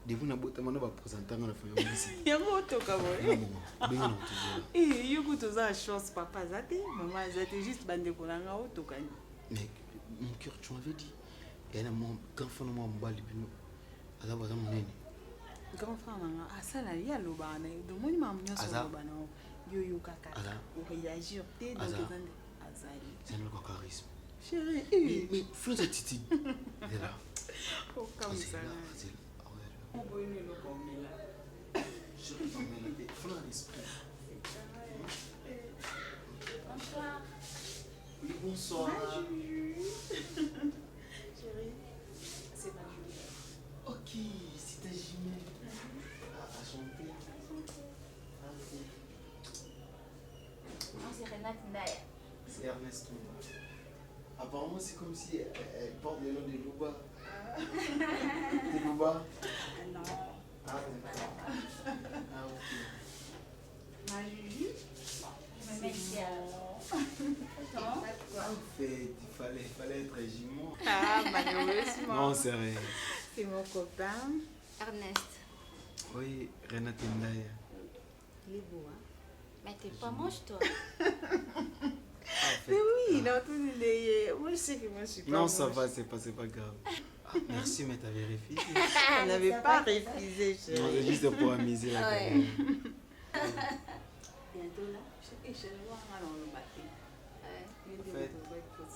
S8: Depuis na bota mana ba présenter na famille ici.
S5: Yango toka boy.
S8: Benga na toujours.
S5: Eh, yoko toza chance papa zate, maman zate juste bande kolanga o toka ni.
S8: Mais mon cœur tu m'avais dit. Et là mon grand frère moi mbali bino. Ala baza monene.
S5: Grand frère nanga asala ya lobana, do moni mamu nyoso lobana. Yo kaka. O réagir té donc ezande azali.
S8: C'est le charisme.
S5: Chérie,
S8: mais fais cette titi. Elle est là.
S5: Oh comme ça. On peut une le comme là.
S8: Chérie, mais il faut l'esprit.
S6: Bonsoir.
S8: Oui, bonsoir.
S5: Chérie, c'est ma Julie.
S8: Ok, c'est ta jumelle. Enchantée.
S6: C'est Renate Ndaya.
S8: C'est Ernest. Apparemment, c'est comme si elle porte le nom de Louba. De Louba?
S5: Non.
S8: Ah, d'accord. Ah, ok.
S6: Ma Juju, je me mets ici à...
S8: En fait, il fallait être jumeau.
S5: Ah, malheureusement.
S8: Non, c'est vrai.
S5: C'est mon copain.
S6: Ernest.
S8: Oui, Renate Ndaya.
S5: Il est beau, hein?
S6: Mais t'es pas moche, toi.
S5: Mais oui, non, tout est... Moi, je sais que moi, je suis pas
S8: Non,
S5: moche.
S8: ça va, c'est pas grave. Ah, merci, mais t'avais refusé.
S5: On n'avait pas refusé, chérie.
S8: Non, c'est juste pour amuser la carrière.
S5: Bientôt là, je vais voir dans le matin.
S8: En fait,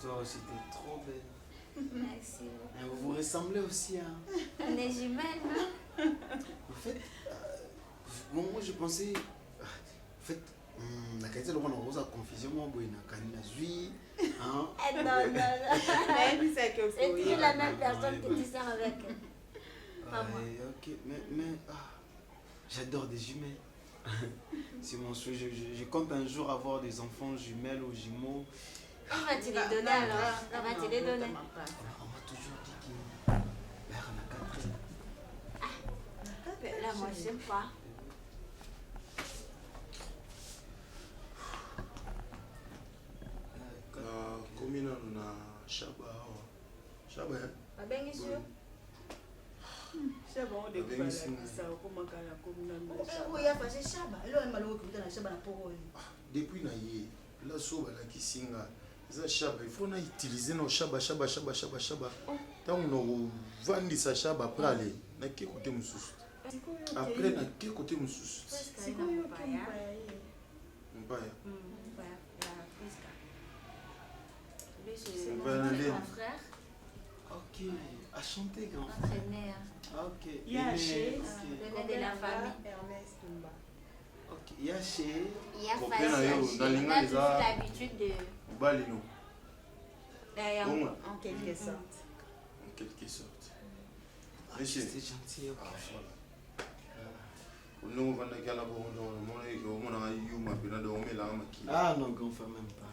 S8: toi aussi, t'es trop belle.
S6: Merci.
S8: Et vous vous ressemblez aussi, hein.
S6: On est jumelles, non?
S8: En fait, moi, je pensais... En fait, la qualité de la confusion, moi, je suis hein.
S6: Non, non. C'est toujours la même personne que tu sors avec. Pas moi.
S8: Ok, mais j'adore des jumelles. C'est mon souhait. Je compte un jour avoir des enfants jumelles ou jumeaux.
S6: Qui va-tu les donner alors? On va te les donner.
S8: On m'a toujours dit qu'il y a 4.
S6: Là, moi, je n'aime pas.
S7: Combien on a Chaba? Chaba, hein?
S6: Bien sûr.
S5: C'est bon, on découvre ça. Comment on a commis
S6: Oui, il y a pas de Chaba. Là, on m'a dit que tu as Chaba pour eux.
S7: Depuis naïe, là, soba la kisinga. Ça Chaba, il faut utiliser nos Chaba. Tant on vend ça Chaba après aller. Na quel côté moussous? Après, na quel côté moussous?
S6: C'est quoi le paya?
S7: Mpaya.
S6: C'est mon frère.
S8: Ok, à chanter grand.
S6: Notre aîné.
S8: Ok.
S5: Yaché,
S6: l'aîné de la famille.
S5: Ernest Mba.
S8: Ok, Yaché.
S6: Il y a
S7: Faïs.
S6: On a toujours l'habitude de...
S7: Balino.
S5: En quelque sorte.
S7: En quelque sorte.
S8: C'est gentil, ok. Ah non, grand frère, même pas.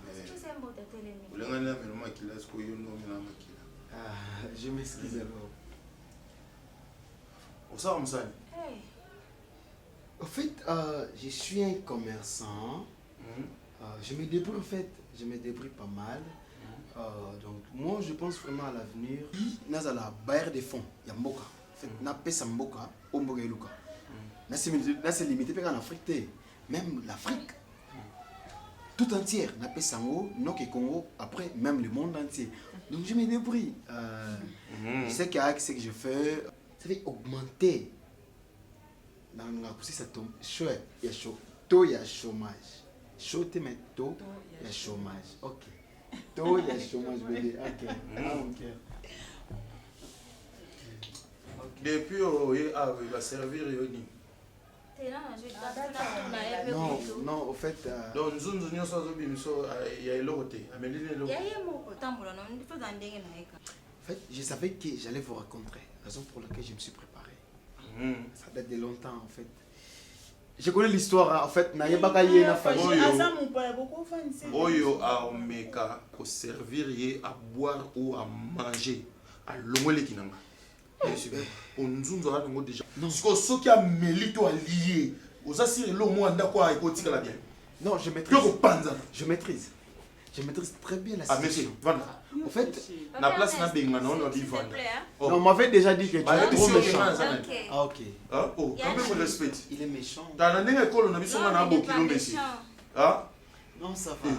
S8: Ah, je m'excuse alors. En fait, je suis un commerçant. Je me débrouille en fait, je me débrouille pas mal. Donc moi je pense vraiment à l'avenir. Nazala bailleur de fonds, Yamboka. En fait, na pesa mboka, omboka eluka. Là c'est limité en Afrique, même l'Afrique tout entière, na pesa ngo, non que Congo, après même le monde entier. Donc je me débrouille. Je sais qu'avec ce que je fais, ça va augmenter. Dans la poussée ça tombe chaud, il y a chaud, tôt il y a chômage. Chaud mais tôt il y a chômage. Ok. Tôt il y a chômage bébé. Ok. Ok.
S7: Depuis il va servir Yoni.
S8: Non, non, au fait.
S7: Donc nous il y a l'autre.
S8: En fait, je savais que j'allais vous rencontrer. Raison pour laquelle je me suis préparé. Ça date de longtemps en fait. Je connais l'histoire en fait. Na yebaka ye na famille.
S7: Oyo a omeka ko servir ye à boire ou à manger à longole kinanga. On nous a déjà. Parce que ceux qui a mélito à lier, aux assurés le mot anda quoi écoute la bien.
S8: Non, je maîtrise. Je maîtrise. Je maîtrise très bien la
S7: Ah,
S8: situation.
S7: monsieur, voilà.
S8: En fait,
S7: la place n'a pas eu on dit vendre.
S8: on m'avait déjà dit que tu es trop méchant.
S7: Ah, ok. Ah, oh, quand même, respect.
S8: Il est méchant.
S7: Dans la dernière école, on a vu son nom à Bokilo, monsieur. Ah?
S8: Non, ça va.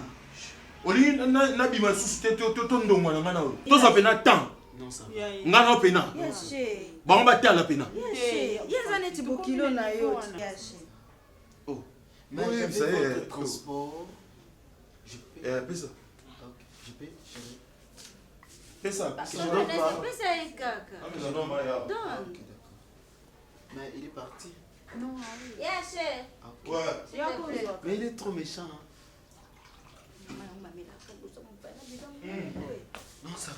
S7: Oli na bima susute to ndongo na ngana o. To ça pena temps.
S8: Non, ça va.
S7: Ngana pena. Ba on ba tala pena.
S5: Yezane ti bokilo na yo.
S7: Oh.
S8: Mais
S7: Oui,
S8: j'avais
S7: ça y est.
S8: votre transport. Je paie.
S7: Paie ça.
S8: Ok, je paie.
S7: Paie ça.
S8: Je donne pas.
S7: Ah, mais non, non, Maya.
S8: Ok, d'accord. Mais il est parti.
S6: Non, oui.
S8: Ok.
S7: Ouais.
S8: Mais il est trop méchant. Hein. Non, ça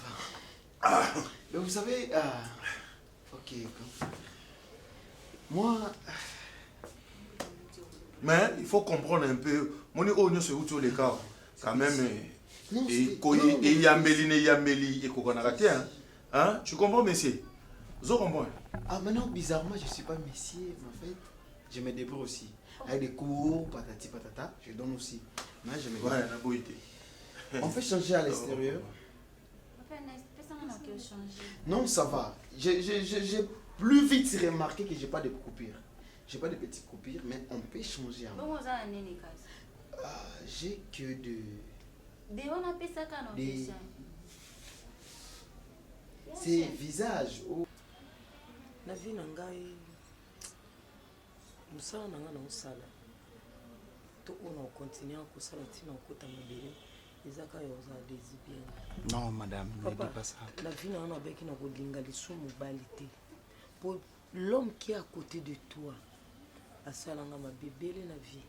S8: va. Mais vous savez, ok. Moi,
S7: Mais il faut comprendre un peu. Mon on se où les cas. Quand même.
S8: non,
S7: Et il y a Meli et Kokonarate. Hein? Tu comprends, monsieur? Vous comprenez?
S8: ah, maintenant, bizarrement, je ne suis pas messier, mais en fait, je me débrouille aussi. Avec des cours, patati patata, je donne aussi. Mais je me débrouille.
S7: Ouais, la beauté.
S8: On fait changer à l'extérieur. Non, ça va. J'ai plus vite remarqué que je n'ai pas de coupures. Je n'ai pas de petites coupures, mais on peut changer. J'ai que de... C'est visage. Oh.
S4: La vie n'a pas mosala na nga na osala to ona okontinue akosala ntina okota mobele ezaka yo ozala désibien.
S8: Non, madame, ne dis pas ça.
S4: La vie na nga na obeki na kolinga lisu mobali te po l'homme qui est à côté de toi asalanga mabebele na vie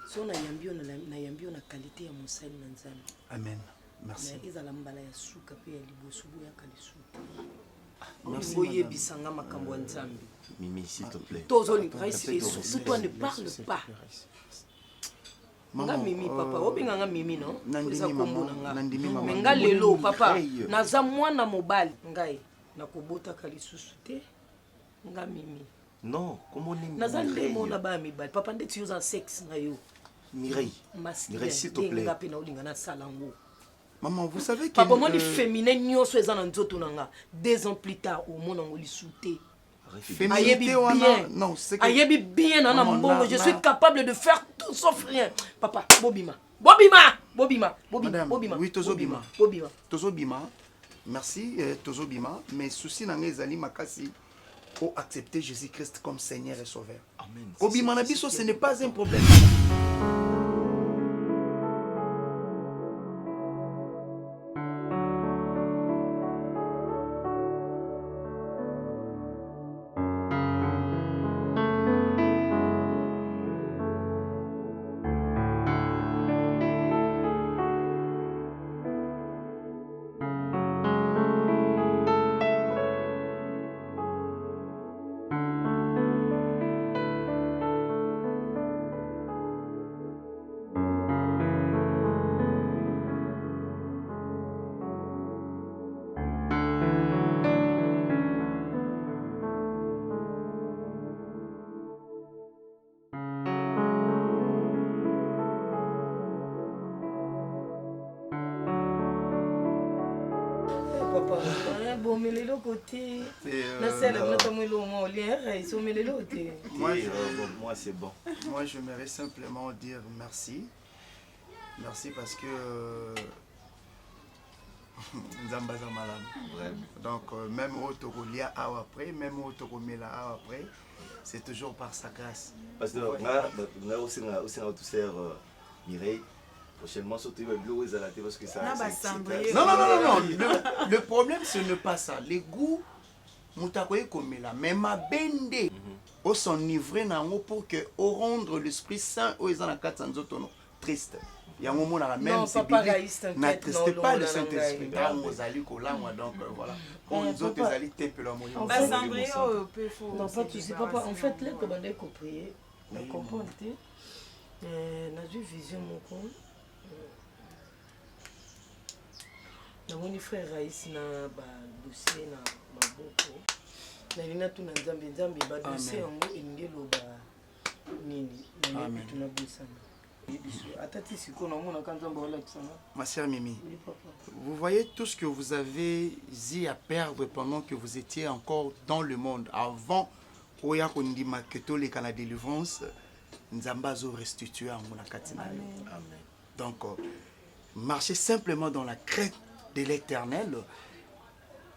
S4: so nayambi yo na qualité ya mosali na nzambe.
S8: Amen. Merci.
S4: Mais ezala mbala ya suka pe ya liboso boyaka lisu te.
S8: Merci,
S4: oyebisanga makambo ya nzambe.
S1: Mimi, s'il te plaît.
S4: Tozoli et surtout toi ne parle pas. Nga mimi papa, obinga nga mimi non? Eza kombo na nga. Mais nga lelo papa, naza mwana mobali ngai nakobotaka lisusu te. Nga mimi.
S1: Non, comment on est
S4: Naza ndemo na ba mibali. Papa ndeti yoza sexe na yo.
S1: Mireille. Mireille, s'il te plaît.
S4: Nga pe na olinga na salango.
S8: Maman, vous savez que...
S4: Papa, moi, les féminins, nous sommes en train de 2 ans plus tard, au monde, on les souté.
S8: Féminité, non, c'est que...
S4: Ayebi bien, je suis capable de faire tout sauf rien. Papa, Bobima.
S8: Madame,
S4: Bobima.
S8: oui, Tozobima. Merci, Tozobima. Mais souci n'a ezali makasi pour accepter Jésus-Christ comme Seigneur et Sauveur.
S1: Amen.
S8: Bobima Nabiso, ce n'est pas un problème.
S4: Papa, bon, mais les côté.
S1: Moi, c'est bon.
S8: Moi, j'aimerais simplement dire merci. Merci parce que Nzambaza malade. Donc, même au Togolia après, même au Togomela après, c'est toujours par sa grâce.
S1: Parce que on a aussi notre sœur Mireille. Prochainement, surtout parce que ça.
S8: Non. Le problème, ce n'est pas ça. Les goûts, Moutakoye Komela, mais ma bende, au s'enivrer pour que, au rendre l'Esprit Saint, aux Zanakatanzotono, triste. Il y a un moment là, même si n'attristez pas le Saint-Esprit. Donc voilà. Les autres, ils allaient taper leur moyen.
S4: Non, pas tout ça, papa. En fait, là, comme on a compris, on comprend, on a vu vision, mon compte. Namoni frère Raïs na ba dossier na maboko na lina tuna nzambe ba dossier yango engelo ba nini na tuna busana
S8: Ma sœur Mimi, vous voyez tout ce que vous avez eu à perdre pendant que vous étiez encore dans le monde, avant Oya Kondima Keto les Canada délivrance, Nzambazo restitué à mon Akatina. Donc, marchez simplement dans la crainte de l'éternel.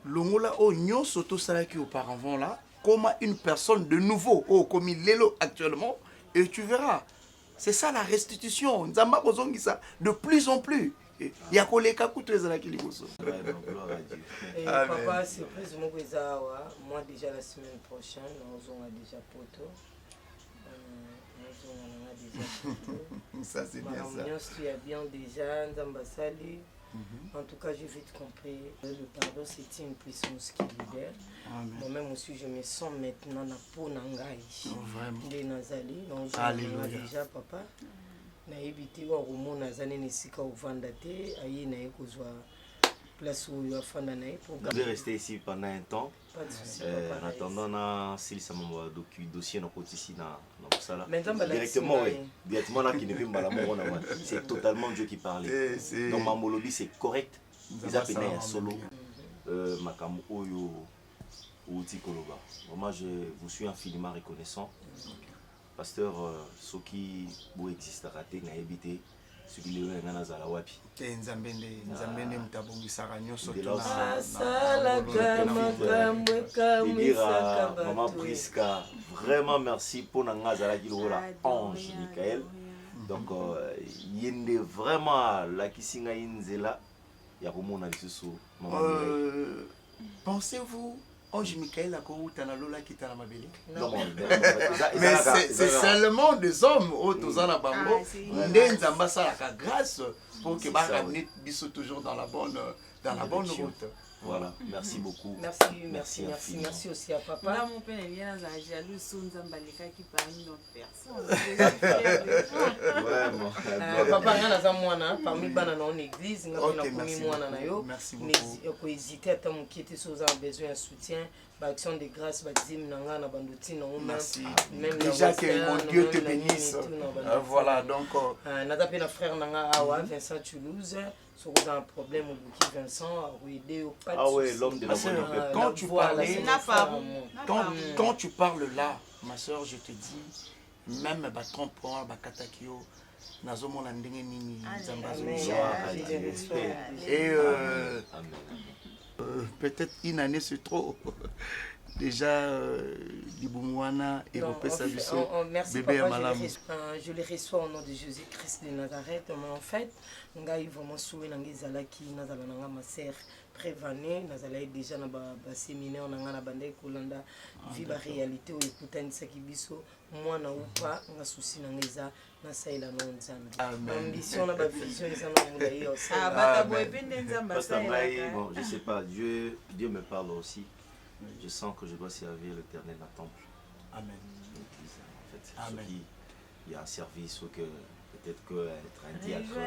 S8: Longola o nyon soto salaki auparavant là, comme une personne de nouveau, comme il est actuellement, et tu verras. C'est ça la restitution. Nzamba bozongi ça de plus en plus. Ya koleka kutu ezalaki liboso.
S4: Papa, surprise moko eza awa. Moi déjà la semaine prochaine, nous aurons déjà poto.
S8: Ça c'est bien ça.
S4: Tu as bien déjà Nzamba sali. En tout cas, j'ai vite compris. Le pardon, c'est une puissance qui libère. Moi-même aussi, je me sens maintenant na peau nangai. De Nazali, donc j'ai déjà papa. Na évité wa romo nazane nesika ovanda te, ayi na ekozwa place où il va faire na pour.
S11: Vous êtes resté ici pendant un temps.
S4: Pas de souci.
S11: En attendant na s'il ça m'a dossier na côté ici na sala.
S4: Directement
S11: oui. Directement là qui ne veut pas la mort c'est totalement Dieu qui parle. Donc ma molobi c'est correct. Ils appellent un solo makamu oyo outi koloba. Moi je vous suis infiniment reconnaissant. Pasteur Soki bo existe raté na habité ce qui le ngana zala wapi.
S8: Nzambende mutabongisaka nyonso
S11: Maman Priska, vraiment merci pour Nangazala Gilola Ange Michael. Donc yende vraiment la kisinga inzela ya komona lisusu.
S8: Pensez-vous Ange Michael a kouta na lola kita na mabele?
S11: Non,
S8: mais c'est seulement des hommes au tozana bango. Nzamba salaka grâce pour que ba ramener biso toujours dans la bonne route.
S11: Voilà, merci beaucoup.
S4: Merci aussi à papa.
S5: Là, mon père est bien jaloux, Nzambaleka qui parle d'une autre personne.
S11: Vraiment.
S4: Papa, parmi les banana en église, nous avons
S8: merci beaucoup.
S4: Hésiter à t'inquiéter si vous avez besoin de soutien. Action de grâce,
S8: merci. Déjà que mon Dieu te bénisse. Voilà, donc.
S4: Nous frère Vincent Toulouse. Si vous avez un problème au bouquet Vincent,
S11: ah ouais, l'homme de la bonne
S8: quand tu parles là, ma soeur, je te dis, même trompe-point, katakio, nazomona ndenge nini nzambazo. Et peut-être une année c'est trop. Déjà, Liboumouana et Ropessa Bissot, bébé
S4: papa,
S8: Malam.
S4: Je les reçois au nom de Jésus-Christ de Nazareth. Mais en fait, ngai vraiment soué nangi zalaki nazala nanga ma sœur prévanée nazala déjà na ba séminaire nanga na bande kolanda vi ba réalité o ekutani saki biso mwana upa nga souci nanga eza na saila no nzambe. Ambition na ba vision eza na mula yo.
S5: Bata boy pende nzamba saila.
S11: Bon, je sais pas, Dieu me parle aussi. Je sens que je dois servir l'Éternel à temple.
S8: Amen.
S11: En fait, amen. Il y a un service ou que peut-être que être un diacre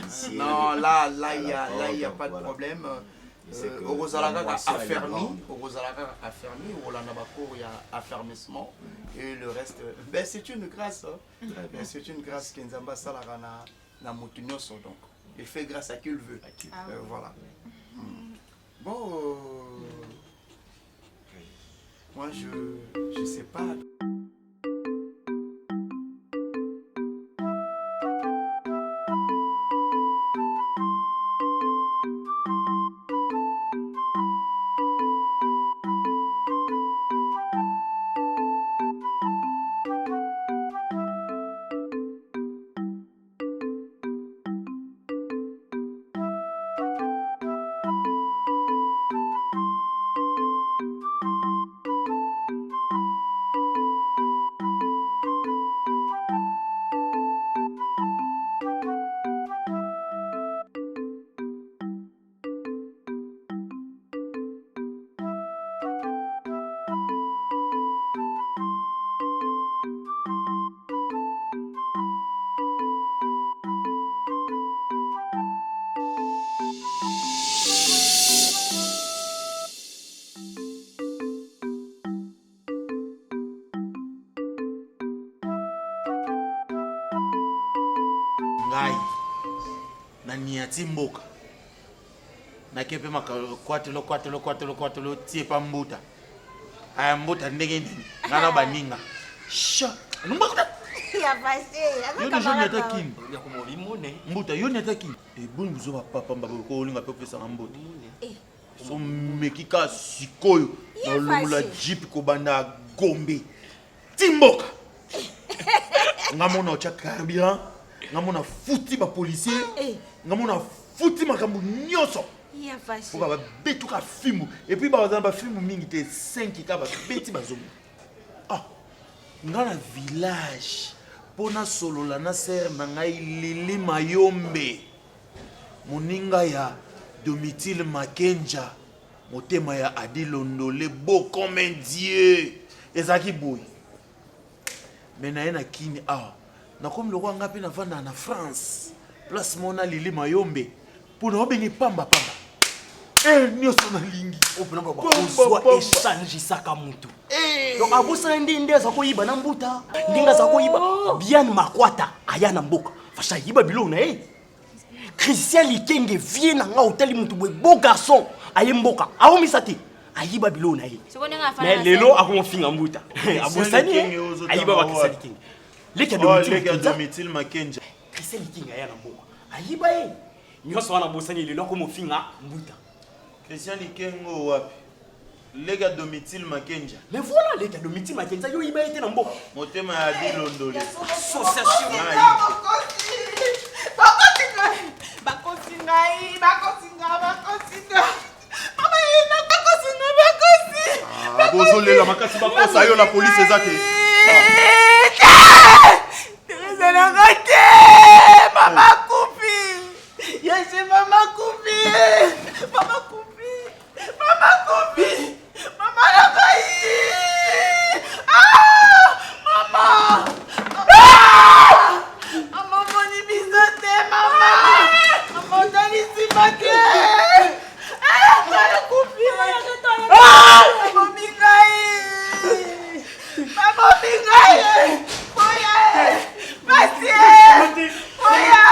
S11: ici.
S8: Non, là il y a pas de problème. Orozalaka affermi, Rolanda Bako il y a affermissement et le reste ben c'est une grâce. C'est une grâce que Nzamba Salara na mutunyoso donc. Il fait grâce à qui il veut. Voilà. Bon moi je sais pas.
S7: na niati mboka nakepe makwatelo tie pa mbuta aya mbuta ndenge nini ngana baninga sha numbakuta
S3: Ya passé.
S7: yo de jeune yata kini mbuta yo nyata kini eboni buzo bapapa mbako olinga pe opesa na mbuta so mekika sikoyo na olongola jeep kobanda Gombe timboka ngamona ocha carburant ngamona futi ba policier ngamona futi makambo nyonso
S3: Ya passé.
S7: pour ba betu ka filmu et puis ba ba filmu mingi te 5 ka ba beti bazomo ah ngana village pona solola na ser na ngai Lili Mayombe moninga ya Domitille Makenja motema ya Adilondole beau comme un dieu ezaki boy mais na yena kini ah na comme le roi ngapi na vanda na France place mona Lili Mayombe pona obengi pamba nyoso na lingi
S12: opena ba ozwa échange saka mutu donc abusana ndinde za koyiba na mbuta ndinga za koyiba bien makwata aya na mboka fasha yiba bilo na Christian Likenge vie na nga hôtel mutu beau garçon aye mboka aomisa te ayiba bilo na mais lelo akonfinga mbuta abusani ayiba ba Christian Likenge leka
S7: Domitille Makenja
S12: Christian Likenge aya na mboka ayiba nyoso wana bosani lelo akomofinga mbuta
S7: Christian Likengo wapi lega Domitille Makenja
S12: mais voilà lega Domitille Makenja yo iba été na mboka
S7: motema ya Dilondole
S12: association
S7: bozolela makasi bakosa yo la police ezate
S2: Mama Koupi. Yes, Mama Koupi. Mama Koupi. Mama Koupi. Mama Nakai. Ah! Mama. Mama moni bizote mama. Mama dani sibake. Mama Koupi. Mama Mingai. Mama Mingai. Oya. Pasi. Oya.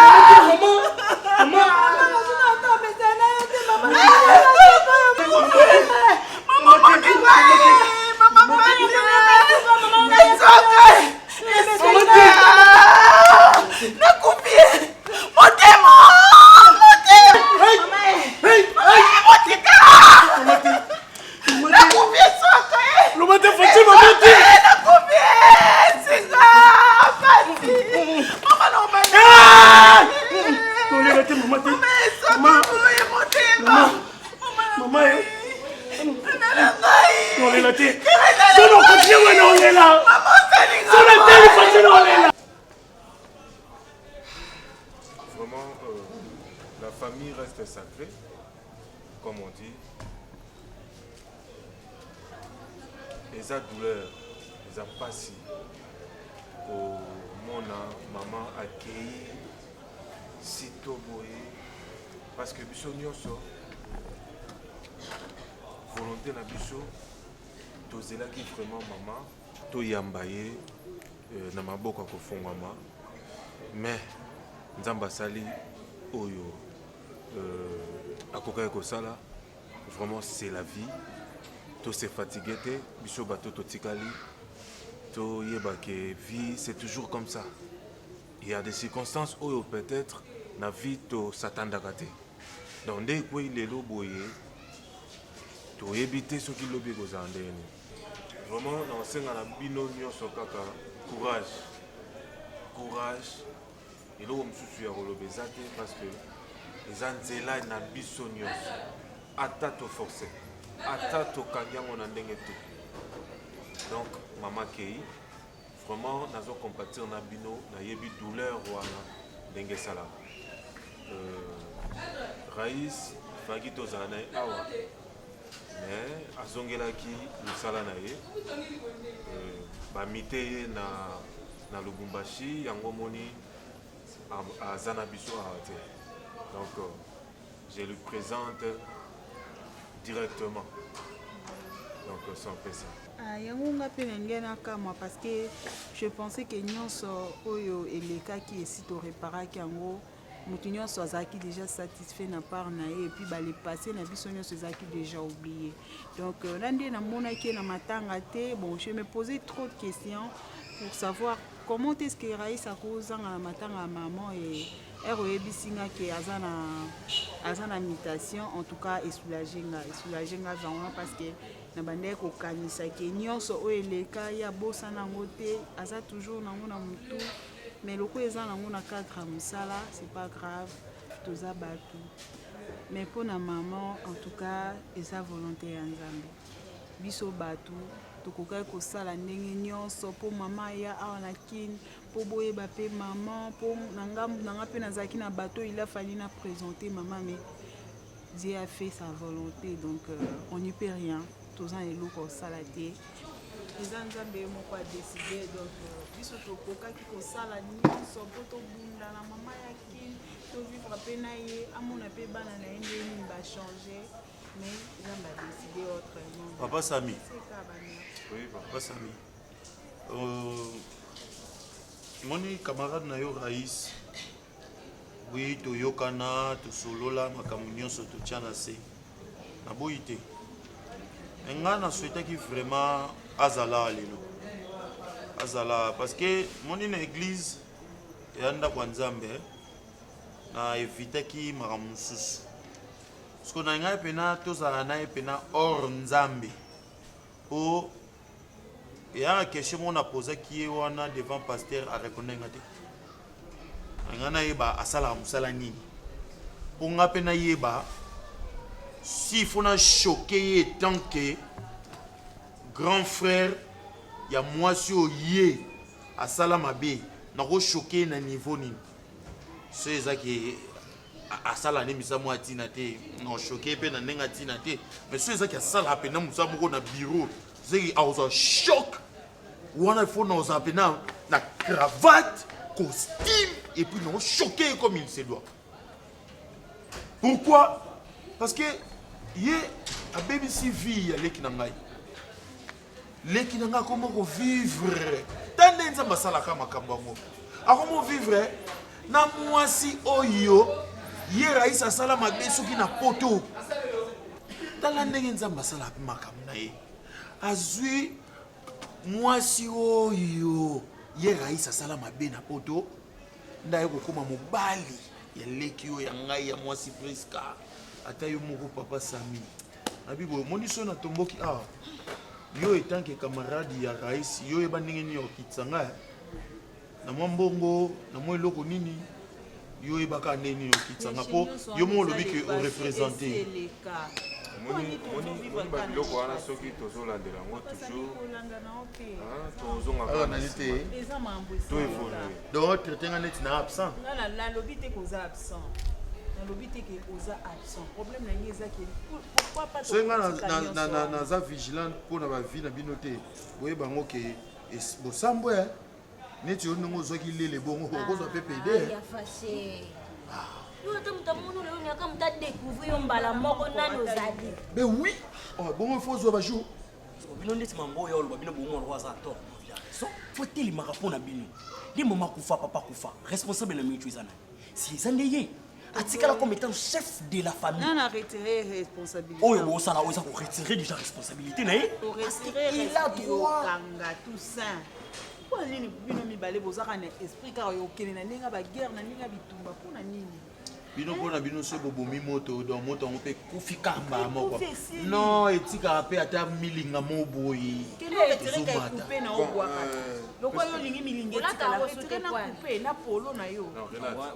S13: Vraiment, la famille reste sacrée, comme on dit. Et sa douleur, les a passé au maman accueilli, sitôt boyé, parce que biso nyonso, volonté na biso, tozela qui vraiment maman, to yambaye, na maboko kofongama, mais nzamba sali oyo akoka kosala, vraiment c'est la vie. To se fatigué te biso bato totikali to yeba que vie c'est toujours comme ça. Il y a des circonstances où peut-être na vie to s'attendaka te. Donc dès que il est loboyé to yebite ce qui lobi kozandeni. Vraiment na senga na bino nyonso kaka courage. Courage. Et lo msusu ya kolobezate parce que les anzela na biso nyonso ata to forcer. Ata tokanyango na ndenge tout. Donc maman Kei vraiment nazo compatir na bino na yebi douleur wana ndenge sala. Raïs fagi tozana awa. Mais azongelaki musala na ye. Ba mité na Lubumbashi yango moni azana biso arate. Donc je lui présente directement. Donc sans ça.
S5: yango nga mpe nenge nakamwa parce que je pensais que nyonso oyo elekaki esi toreparaki yango moto nyonso azalaki déjà satisfait na part na ye epuis balepasse na biso nyonso ezalaki déjà oublié. Donc là nde namonaki na matanga te. Bon, je me posais trop de questions pour savoir comment est-ce que Raïs akozanga na matanga ya maman et oyebisi nga ke aza na mutation. En tout cas esoulage nga vraiment parce que na bandeki kokanisa ke nyonso oyo eleka ya bosa nango te, aza toujours nango na motu. Mais loko eza nango na cadre ya mosala, c'est pas grave, toza bato. Mais pour na maman, en tout cas eza volonté ya Nzambe. Biso bato tokokaki kosala ndenge nyonso mpo mama ya awa na kini mpo boyeba mpe maman mpo nanga mpe nazalaki na bato il a fallu na présenter maman, mais Dieu a fait sa volonté, donc on n'y peut rien. Toza eloko osala te, eza Nzambe moko adécide. Donc biso tokokaki kosala nyonso mpo tobunda na mama ya kini, tovivre mpe na ye, amona mpe bana na ye ndenge nini bachange, mais Nzambe adécide autrement.
S7: Papa Sami. Oui, Papa Sami. Moni camarade na yo Raïs. Oui, toyokana, tosolola makambo nyonso totia na se. Naboyi te. Nga na souhaitaki vraiment azala lelo. Azala parce que moni na église yanda kwa Nzambe na evitaki makambo mosusu. Parce que na ngai pena tozala na ye pena hors Nzambe. O ya question mon a posé qui wana devant pasteur a reconnaître ngate. Ngana yeba asala musala nini. Pour nga pena yeba si fona choquer tant que grand frère ya moi sur yé asala mabe na ko choquer na niveau nini. C'est ça qui asala ne misa moi tina te non choqué pe na nenga tina te, mais c'est ça qui asala pe na musa moko na bureau c'est a un choc wana il faut nous appeler na cravate costume et puis non choqué comme il se doit. Pourquoi? Parce que yé a BBC vie ya leki na ngai comment vivre tendenza masala kama makambo a comment vivre na mwasi oyo ye Raïs asala mabe soki na poto tala ndenge Nzambe asala pe makambo na ye azwi mwasi oyo ye Raïs asala mabe na poto ndaye kokoma mobali ya leki oyo ya ngai ya mwasi Priska ata yo moko Papa Sami abibo moni so na tomboki yo etant que camarade ya Raïs yo eba ndenge ni okitsanga na mbongo na mo eloko nini yo ebaka ndeni okitsanga po yo mo lobi ke o représenter
S13: moni ba biloko wana soki tozolandela ngo toujours tozonga
S7: na lité
S5: eza mambo
S7: to évoluer donc traiter nga net na absent
S5: la lobi te koza absent na lobi te ke oza absent problème na ngi eza ke pourquoi pas
S7: so nga na za vigilant pour na ba vie na bino te boye bango ke bosambo neti yo ndongo zoki lele bongo okozwa PPD
S3: ya fâché yo tamutamunu leo nyaka muta découvrir yo mbala moko nani ozali
S7: mais oui bongo faut zo ba jour
S12: bino ndeti mambo ya oloba bino bongo ro za to so faut-il marapo na bino ndi mama kufa papa kufa responsable na mitu izana si zandeye atikala comme étant chef de la famille
S5: non a retiré responsabilité
S12: oh ça là on a retiré déjà responsabilité na
S5: il a droit kanga tout ça pour nini bino mibale bozaka na esprit car yo kene na ninga ba guerre na ninga bitumba pour na nini
S7: bino pona bino so bobomi moto donc moto on peut kufika mba moko non etika pe ata milinga moboyi
S5: kene retiré ka couper na obwaka loko yo lingi milingi etika la retiré na couper na polo na yo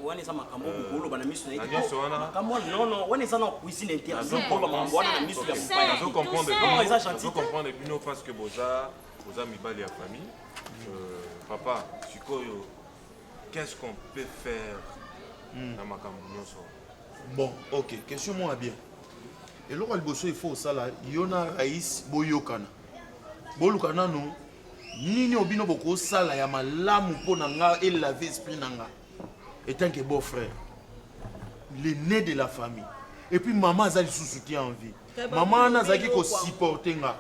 S12: wana za makambo bolo bana miso na makambo non wana za na cuisine interne so polo makambo wana na miso ya kupaya
S13: zo comprendre comment ils ont chanté comprendre bino parce que boza mibali ya famille papa sikoyo qu'est-ce qu'on peut faire na makambo nyonso
S7: bon ok question moi bien et loko liboso il faut ça là yona Raïs boyokana bolukana no nini obino boko sala ya malamu pona nga et la esprit nanga étant que beau frère l'aîné de la famille et puis maman azali sous soutien en vie maman nazaki ko supporter nga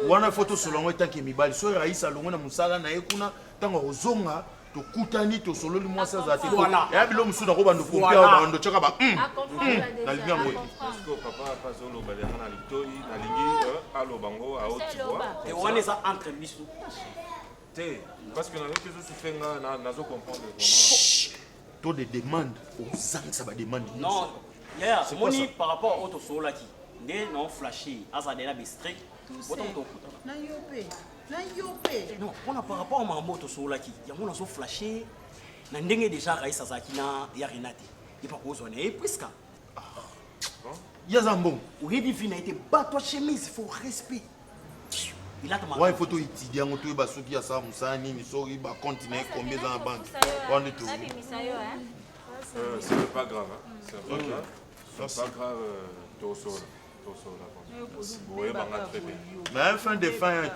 S7: wana photo solongo étant que mibali so Raïs alongo na musala na ekuna tango ozonga tokutani tosololi mwasi aza te
S12: Voilà.
S7: eya bilo mosusu nako bando kopia
S12: Voilà.
S7: bando tiaka ba nalingi yango
S13: Parce que papa azoloba lenga na litoi nalingi aloba ngo aotiwa
S12: te wana eza entre biso
S13: te parce que nayoki ezosufe nga nazocomprendre
S7: to de demande ozangisa bademande
S12: non yaya moni par rapport au tosololaki nde na oflashe aza dela bestrict botango tokutana
S5: na yo mpe
S12: non mpona par rapport a makambo tosololaki yango nazoflashe na ndenge déjà raïs azalaki na ya rena te epa kozwa na ye puiska
S7: yaza mbongo
S12: oyebi vi na ye te batwa chemise faut respect
S7: wa il faut toétudie yango toyeba soki asala mosala nini soki bacompte na ye combien eza na banke wana to
S13: c'est pas grave c'est pas grave c'est pas grave tosola boyebanga très bien
S7: mais fin de fin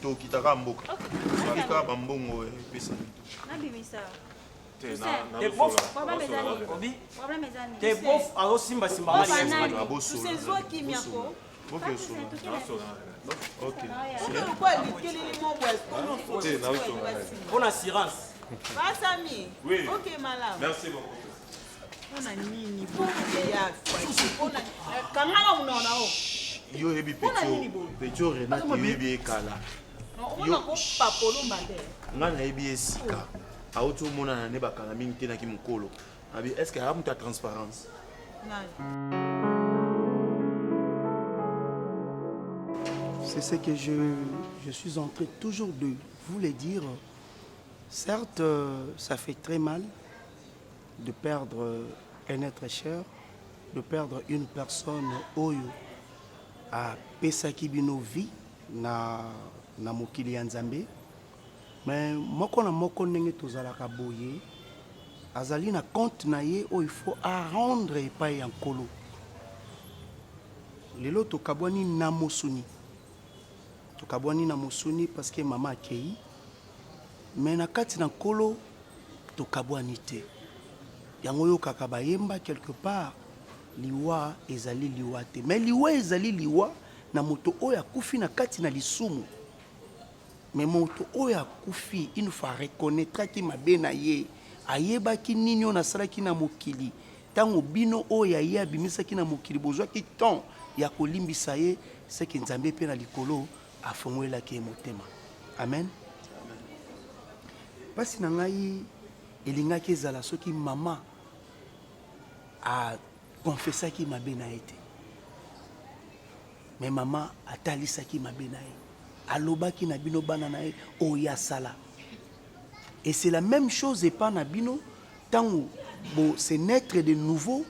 S7: tokitaka mboka soki kaka bambongo epesani
S12: te bof azosimbasimba Bonne assurance.
S5: Basami.
S13: Oui.
S5: Ok, madame.
S13: Merci beaucoup.
S5: On a nini ya kwa. Kamala unaona o.
S7: Yo hebi petio Renate yo hebi ekala.
S5: On ko papolo mbate.
S7: Nga na hebi esika. Auto mona na ne bakala mingi te na ki mukolo. Abi est-ce que a muta transparence?
S8: C'est ce que je suis en train toujours de vous le dire. Certes, ça fait très mal de perdre un être cher, de perdre une personne oyo a pesaki bino vie na mokili ya Nzambe. Mais moko na moko ndenge tozalaka boye azali na compte na ye oyo il faut rendre epai ya nkolo. Lelo tokabwani na mosuni. Tokabwani na mosuni parce que maman akei. Mais na kati na nkolo tokabwani te. Yango yo kaka bayemba quelque part liwa ezali liwa te. Mais liwa ezali liwa na moto oyo akufi na kati na lisumu. Mais moto oyo akufi il faut reconnaître ki mabe na ye ayebaki nini on asalaki na mokili. Tango bino oyo aye abimisaki na mokili bozwaki temps ya kolimbisa ye c'est que Nzambe pe na likolo afongwelaki motema. Amen. Pasi na ngai elingaki ezala soki mama a confessaki mabe na ye te. Mais maman atalisaki mabe na ye. Alobaki na bino bana na ye oya sala. Et c'est la même chose et pas na bino tango c'est naître de nouveau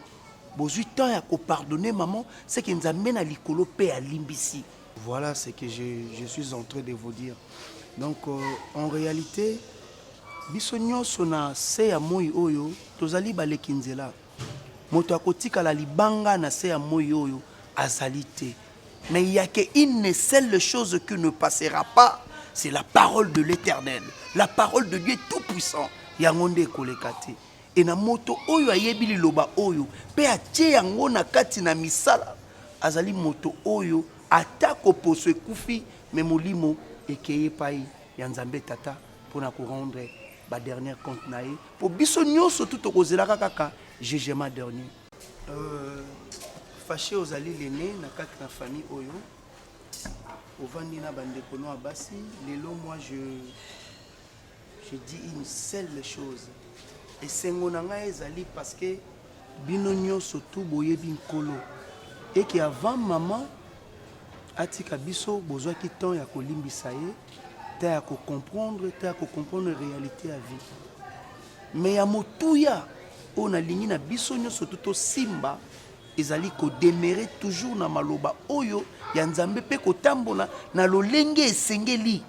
S8: bozui temps ya ko pardonner maman c'est que Nzambe na likolo pe a limbisi. Voilà ce que je suis en train de vous dire. Donc en réalité biso nyonso na se ya moi oyo tozali baleki nzela. Moto akotika la libanga na se ya moi oyo azali te. Mais il y a qu'une seule chose qui ne passera pas, c'est la parole de l'Éternel, la parole de Dieu tout-puissant. Yangonde kolekate. Et na moto oyo ayebi liloba oyo, pe atie yango na kati na misala, azali moto oyo atako poso ekufi, mais molimo ekeye pai ya Nzambe tata pour na ko rendre ba dernier compte na ye. Pour biso nyonso tout okozelaka kaka jugement dernier. Fâché aux alliés l'aîné, na kati na famille oyo, au vandi na bandeko no abasi, lelo moi je dis une seule chose. Et c'est mon anga ezali parce que bino nyonso tout boyebi nkolo. Et que avant maman atika biso bozwa ki temps ya kolimbisa ye, ta ya ko comprendre réalité à vie. Mais ya motuya on a lingi na biso nyonso tout simba ezali ko demeurer toujours na maloba oyo ya Nzambe pe ko tambola na lolenge esengeli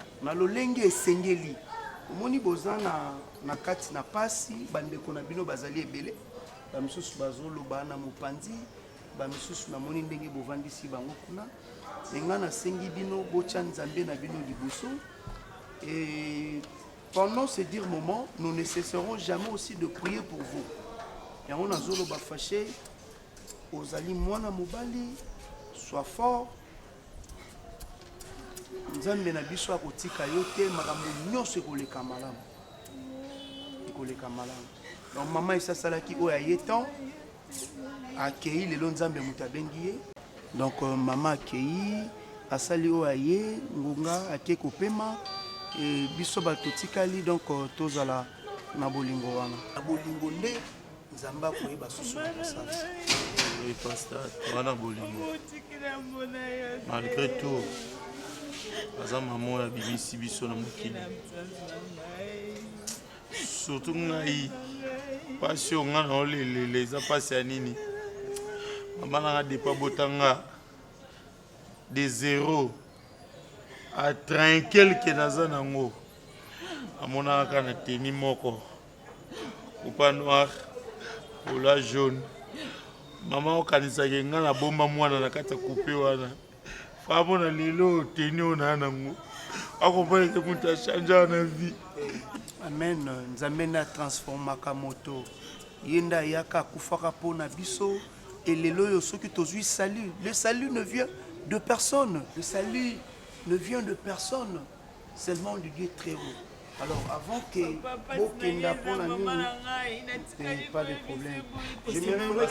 S8: omoni bozana na kati na pasi bandeko na bino bazali ebele ba misusu bazoloba na mopanzi ba misusu na moni ndenge bovandisi bango kuna enga na sengi bino bocha Nzambe na bino liboso. Et pendant ces dires moments nous ne cesserons jamais aussi de prier pour vous. Yango nazoloba fâché ozali mwana mobali sois fort. Nzambe na biso akotika yo te makambo nyonso ekoleka malamu. koleka malamu. Donc maman esasalaki oyo aye temps akei lelo nzambe moto abengi ye. Donc maman akei asali oyo aye ngunga ake kopema et biso bato tikali donc tozala na bolingo wana. Na bolingo nde nzambe akoyeba susu na kosala.
S7: Oui, pasteur, wana bolingo. Malgré tout, aza maman ya bibisi biso na mokili. Surtout ngai pasi onga na olelele eza pasi ya nini. Mama nanga depa botanga de 0 à 30 quelque naza nango. Amonaka kaka na teni moko. Coupa noir, cola jaune. Maman okanisaki nga na bomba mwana na kati ya coupe wana. Famo na lelo teni ona nango. Akompane ke mutu achanja na vie.
S8: Amen. Nzambe na transformaka moto. Yenda yaka kufaka pona biso et lelo yo soki tozui salut. Le salut ne vient de personne. Le salut ne vient de personne, seulement du Dieu très haut. Alors avant que Bokenda pona nini, pas de problème. J'aimerais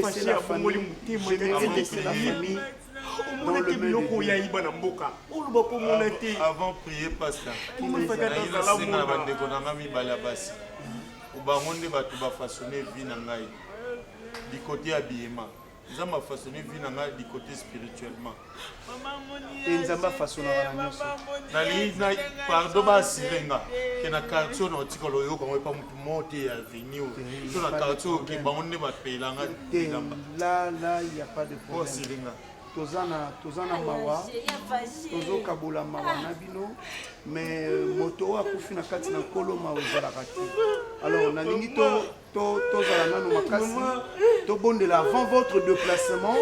S8: laisser la famille. J'aimerais laisser la famille.
S7: Avant prier pasteur. Du côté habillement. Nous avons façonné vie du côté spirituellement.
S8: Et nous avons façonné
S7: la pardon, Sirenga. Que na quartier on dit que l'oyo comme pas monter à venir. Sur la quartier qui ba on ne va payer là
S8: il y a pas de problème. Tozana mawa. Tozo kabula mawa na bino. Mais moto a kufi na kati na kolo mawa zarakati. Alors na lingi to zala nanu makasi. To bondela avant votre déplacement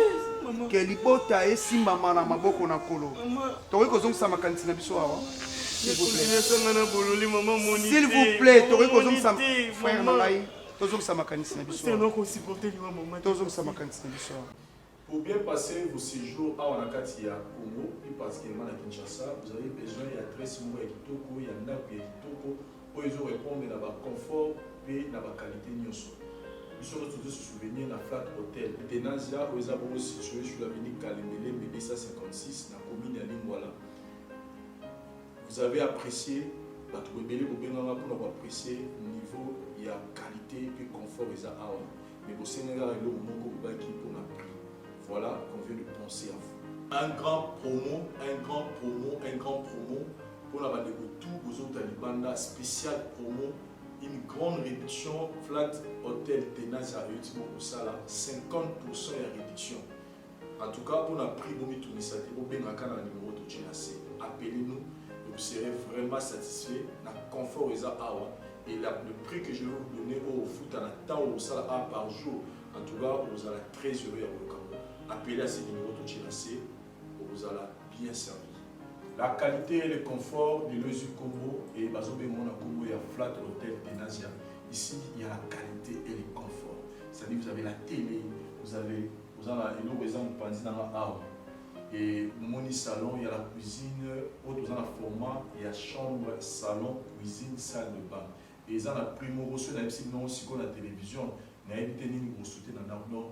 S8: que libota et simba mana maboko na kolo. To ko zongisa makanisi na biso awa. S'il vous plaît. S'il vous plaît, to ko zongisa frère na ngai. To zongisa makanisi na biso. To zongisa makanisi na biso.
S14: Pour bien passer vos séjours à Wanakati à Congo, et particulièrement à Kinshasa, vous avez besoin d'adresse Moué Kitoko, il y a Napi Kitoko, pour ils répondre à votre confort et à votre qualité. Nous sommes tous se souvenir de la Flat Hotel. Tenazia, où ils sont situés sur l'avenue Kalembele, Mbébessa 56, dans la commune de Lingwala. Vous avez apprécié, votre rebelle, pour apprécier le niveau, il y a qualité et confort, mais vous savez, il y a le moment où vous pour la prix. Voilà qu'on vient de penser à vous. Un grand promo pour la bande de tout aux autres Talibanda, spécial promo, une grande réduction, Flat Hotel Tenazia Yotimo Osala, 50% de réduction. En tout cas, pour la prix de Mitonisati, au Benaka na numéro de Tchénassé, appelez-nous et vous serez vraiment satisfait. Na confort et awa et le prix que je vais vous donner au foot en temps au Osala par jour, en tout cas, vous allez très heureux à vous. Appelez à ces numéros de Tchénassé, vous allez bien servir. La qualité et le confort de l'Ozu Combo et Bazobe Mona Combo et Flat Hotel Tenazia. Ici, il y a la qualité et le confort. C'est-à-dire vous avez la télé, vous avez et mon salon, il y a la cuisine, autre dans le format, il y a chambre, salon, cuisine, salle de bain. Et ils ont la primo reçu dans la télévision.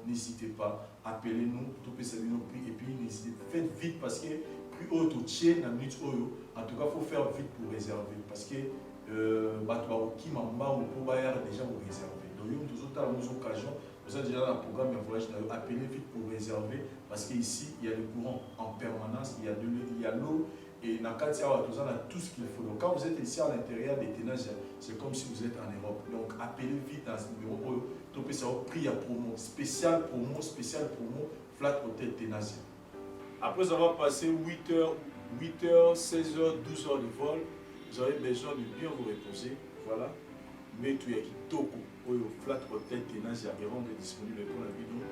S14: N'hésitez pas, appelez-nous, et puis n'hésitez pas, faites vite parce que plus haut au tché, en tout cas, il faut faire vite pour réserver parce que qui m'a déjà vous réserver. Donc, il y a d'autres occasions, vous avez déjà dans le programme de voyage, appelez vite pour réserver parce qu'ici, il y a le courant en permanence, il y a l'eau. Et dans tout ce qu'il faut. Donc quand vous êtes ici à l'intérieur des Tenazia, c'est comme si vous êtes en Europe. Donc appelez vite dans ce numéro pour prix à promo, spécial promo, Flat Hotel Tenazia. Après avoir passé 8h, 16h, 12h de vol, vous avez besoin de bien vous reposer. Voilà. Mais tout y a Kitoko, Flat Hotel Tenazia est rendu disponible pour la vidéo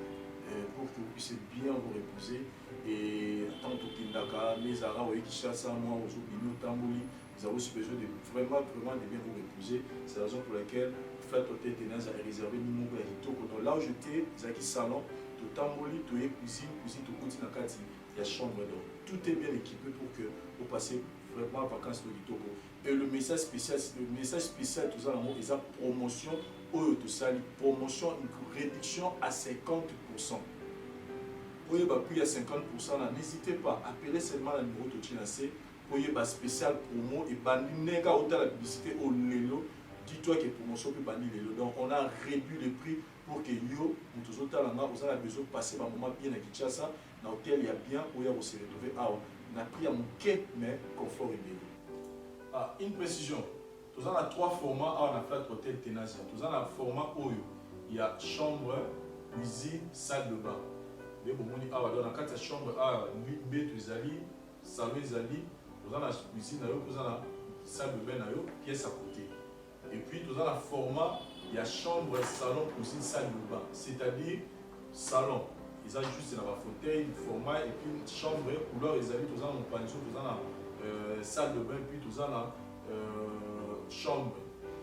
S14: pour que vous puissiez bien vous reposer. Et tant que Tindaka, mes arabes, Kishasa, moi, Ozobino, Tambouli, nous avons aussi besoin de vraiment de bien vous reposer. C'est la raison pour laquelle Flat Hotel Tenazia est réservé numéro à Kitoko. Donc là où j'étais, Zaki Salon, tout Tambouli, tout cuisine, tout Koutinakati, il y a chambre d'eau. Tout est bien équipé pour que vous passiez vraiment vacances de Litoko. Et le message spécial, tout ça, c'est la promotion, promotion, une réduction à 50%. Pour y plus à 50%, n'hésitez pas, appelez seulement le numéro de Tchinase pour y avoir spécial promo et bandi nega autant la publicité au Lelo. Dis-toi que promotion peut bannir Lelo. Donc on a réduit le prix pour que yo, nous tous autant là, vous avez besoin de passer un moment bien à Kinshasa, dans l'hôtel il y a bien pour y se retrouver. Ah, on a pris à mon quai, mais confort et bien. Ah, une précision. Nous avons 3 formats à la flat hôtel Tenasia. Nous avons un format où il y a chambre, cuisine, salle de bain. Dans la chambre, il y a salon, nous avons la cuisine, nous avons la salle de bain, pièce à côté. Et puis nous avons un format, il y a chambre, salon, cuisine, salle de bain. C'est-à-dire salon. Ils ont juste un fauteuil, format, et puis chambre, couleur, ils ont un panneau, nous avons la salle de bain, puis nous avons la chambre,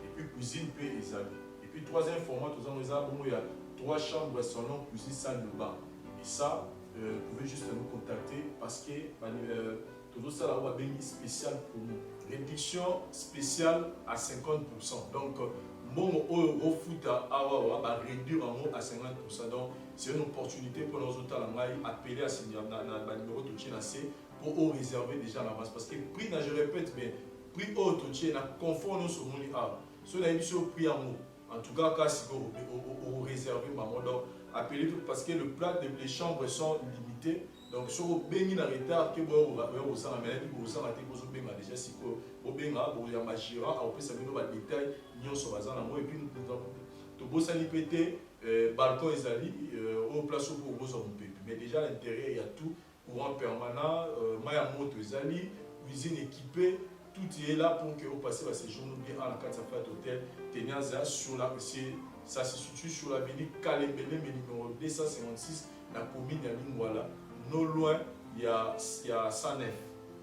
S14: et puis cuisine, puis ils ont. Et puis troisième format, nous avons il y a 3 chambres, salon, cuisine, salle de bain. Et ça, vous pouvez juste nous contacter parce que tout ça là, on va bénir spécial pour nous. Réduction spéciale à 50%. Donc, mon euro foot va réduire en haut à 50%. Donc, c'est une opportunité pour nous autres appeler à ce numéro de Tchinase pour réserver déjà à l'avance. Parce que le prix, je répète, mais le prix haut de Tchinase, conforme sur mon art. Cela est sur le prix en haut. En tout cas, quand vous réservez, donc appelez parce que le plat les chambres sont limitées. Donc, si vous avez un retard, que vous avez déjà si vous avez un magistrat, après ça vous avez des détails, et puis vous avez un balcon au place pour vous occuper. Mais déjà à l'intérieur, il y a tout, courant permanent, moto cuisine équipée. Tout est là pour que vous passiez à séjour bien à la carte hôtel Tenasia sur la ça se situe sur l'avenue Kalembele, numéro 256, la commune de Lingwala. Non loin, il y a 109.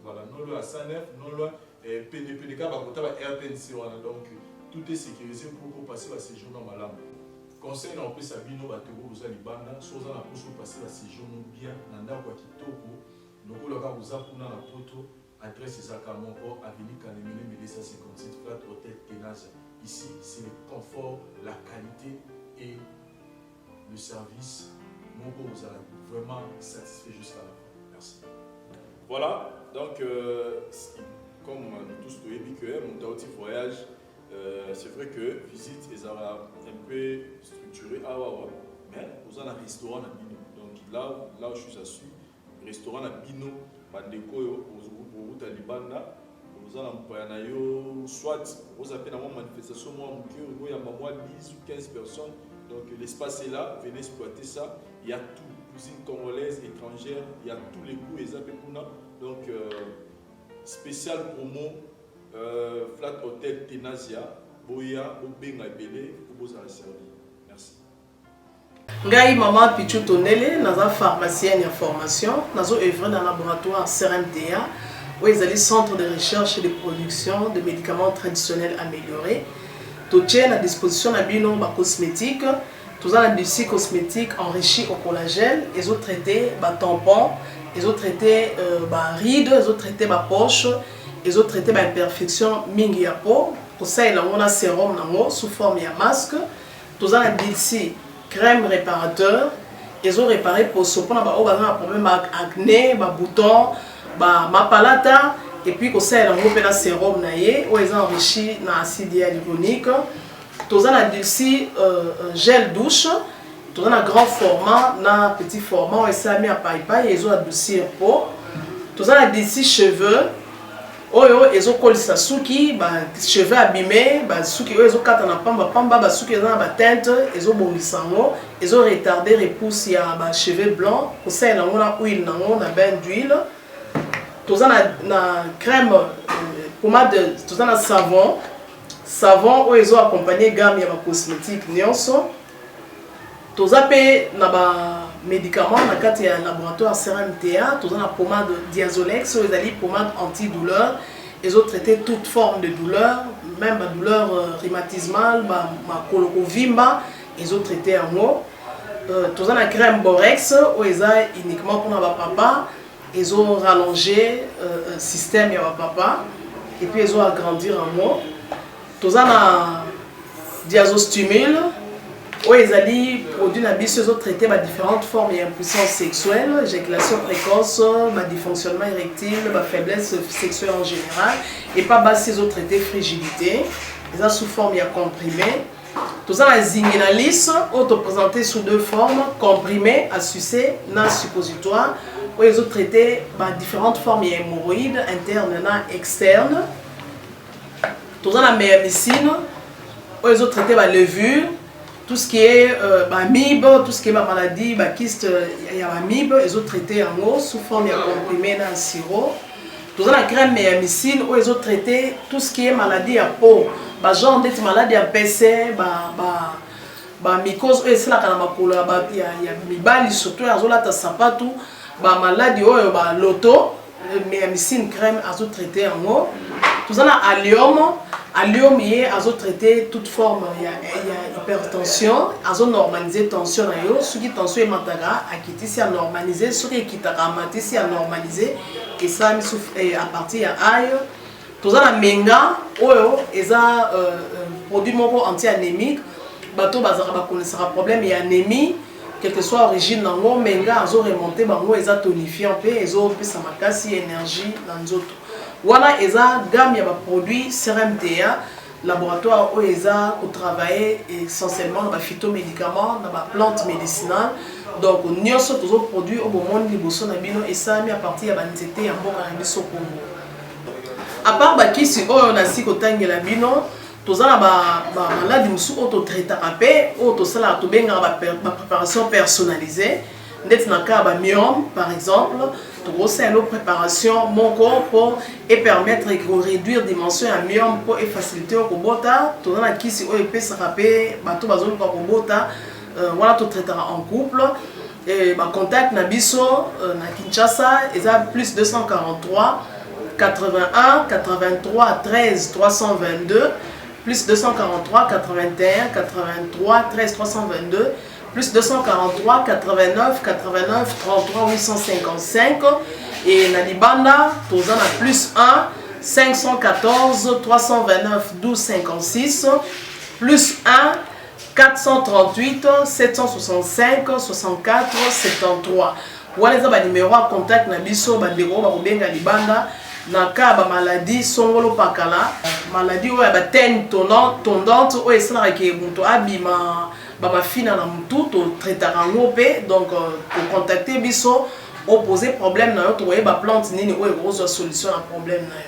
S14: Voilà, non loin à 109, non loin, PDPDK, RTNC. Donc, tout est sécurisé pour que vous passiez à séjour dans Malam. Conseil dans le Sabino, vous allez banda, soit dans la poche, vous passez à séjour bien, dans la Kitoko, nous allons vous apprendre la photo. Adresse Zakamoko, avenue Kanemene, Médessa 57, flat hôtel Tenasia. Ici, c'est le confort, la qualité et le service. Mon vous allez vraiment satisfait jusqu'à la fin. Merci. Voilà, donc, comme nous tous nous dit que mon petit voyage, c'est vrai que visite est un peu structurée, mais vous avez un restaurant à Bino. Donc là où je suis assis, restaurant à Bino. Bandeko au Talibanda, vous avez soit vous avez une manifestation, il y a 10 ou 15 personnes, donc l'espace est là, venez exploiter ça. Il y a tout, cuisine congolaise, étrangère, il y a tous les goûts, donc spécial promo, flat hôtel Tenasia, Boya, Obenga Belé, pour vous servir. Merci.
S4: Ngai maman Pichu Tonele, naza pharmacienne en formation, nazo œuvre dans le laboratoire CRMTA, où ils allaient centre de recherche et de production de médicaments traditionnels améliorés. Tout est à disposition de bino ba cosmétiques, tout ça des cosmétiques enrichis au collagène, ils ont traité ba tampons, ils ont traité ba rides, ils ont traité ba poche, ils ont traité ba imperfection mingi ya peau. Pour ça il a un sérum nango sous forme de masque, tout ça des crème réparateur, ils ont réparé pour ce qu'on a un problème avec acné, boutons, mapalata, et puis qu'on sait un sérum naïe, où ils ont enrichi dans l'acide hyaluronique. Tous on a aussi gel douche, tous on a grand format, dans petit format, où ils ont mis à paille, ils ont adouci un pot. Tous on a aussi cheveux. Ils ont collé sa souki, cheveux abîmés, souki ils ont quatre en pamba, souki ils ont la teinte, ils ont bomisango, ils ont retardé repousse il y a cheveux blancs, pour ça ils ont huile, on a bain d'huile. Tous on a crème, pommade, tous on a savon où ils ont accompagné gamme il y a cosmétique nyonso. Tous on paye na médicaments dans le laboratoire CRMTA, tous on a pommade Diazolex, ils ont pommade antidouleur, ils ont traité toute forme de douleur, même la douleur rhumatismale, ma colorovimba, ils ont traité en haut. Tous on a crème Borex, où ils ont uniquement pour notre papa,
S15: ils ont rallongé le système ya papa et puis ils ont agrandi en moi. Tous na diazostimule où ils allaient produire na biso ils ont traité différentes formes d'impuissance sexuelle, éjaculation précoce, dysfonctionnement érectile, faiblesse sexuelle en général et pas bas ils ont traité frigidité, ils ont sous forme ya comprimé. Tous la zinginalis ont présenté sous deux formes, comprimé à sucer, na suppositoire, où ils ont traité différentes formes d'hémorroïdes internes et externes. Tous la méamycine, où ils ont traité la levure, tout ce qui est amibe, tout ce qui est maladie, kyste, il y a amibe, ils ont traité en eau sous forme de comprimé dans le sirop. Tous la crème méamycine, où ils ont traité tout ce qui est maladie à peau. Genre d'être malade à PC, mycose, c'est la canamakula, il y a mibali surtout, azolata sapatu, maladie, loto, méamycine crème, azo traité en eau. Tout ça, allium, il y a azo traité toute forme, il y a hypertension, azo normaliser tension, ce qui tension est mataga, à quitter si à normaliser, ce qui est quitte si à normaliser, et ça, à partir de aïe. Tous la menga, ils ont produit anti-anémique, bateau bazara connaissera problème et anémie, quelle que soit l'origine nango, menga ils ont remonté bango, ils ont tonifié un peu, ils ont plus samakasi énergie dans zoto. Voilà, ils ont gamme ya produit CRMTA, laboratoire où ils ont travaillé essentiellement dans les phytomédicaments, dans les plantes médicinales. Donc nous avons tous les produits au moment de liboso na bino et ça mis à partir de banzete ya mboka na biso Congo. À part bakisi oyo na siko tangela bino tozala ba maladi musu auto traitera pe auto sala to benga ba préparation personnalisée ndeti na ka ba myome par exemple to c'est une préparation mon corps pour et permettre de réduire dimension ya myome pour et faciliter ko bota tozala kisi oyo pesa pe bato bazoli ko bota voilà to traitera en couple et ba contact na biso na Kinshasa eza plus 243 81 83 13 322 plus 243 81 83 13 322 plus 243 89 89 33 855 et na libanda tozana plus 1 514 329 12 56 plus 1 438 765 64 73 voilà ça numéro à contact na biso bandeko ba kobenga libanda na ka ba maladie songolo pakala maladie oyo ba tene tondante oyo esalaka ke moto abima ba mafina na mutu to traitaka ngo pe donc ko contacter biso opposer problème na yo to ba plante nini oyo kozwa solution na problème na yo.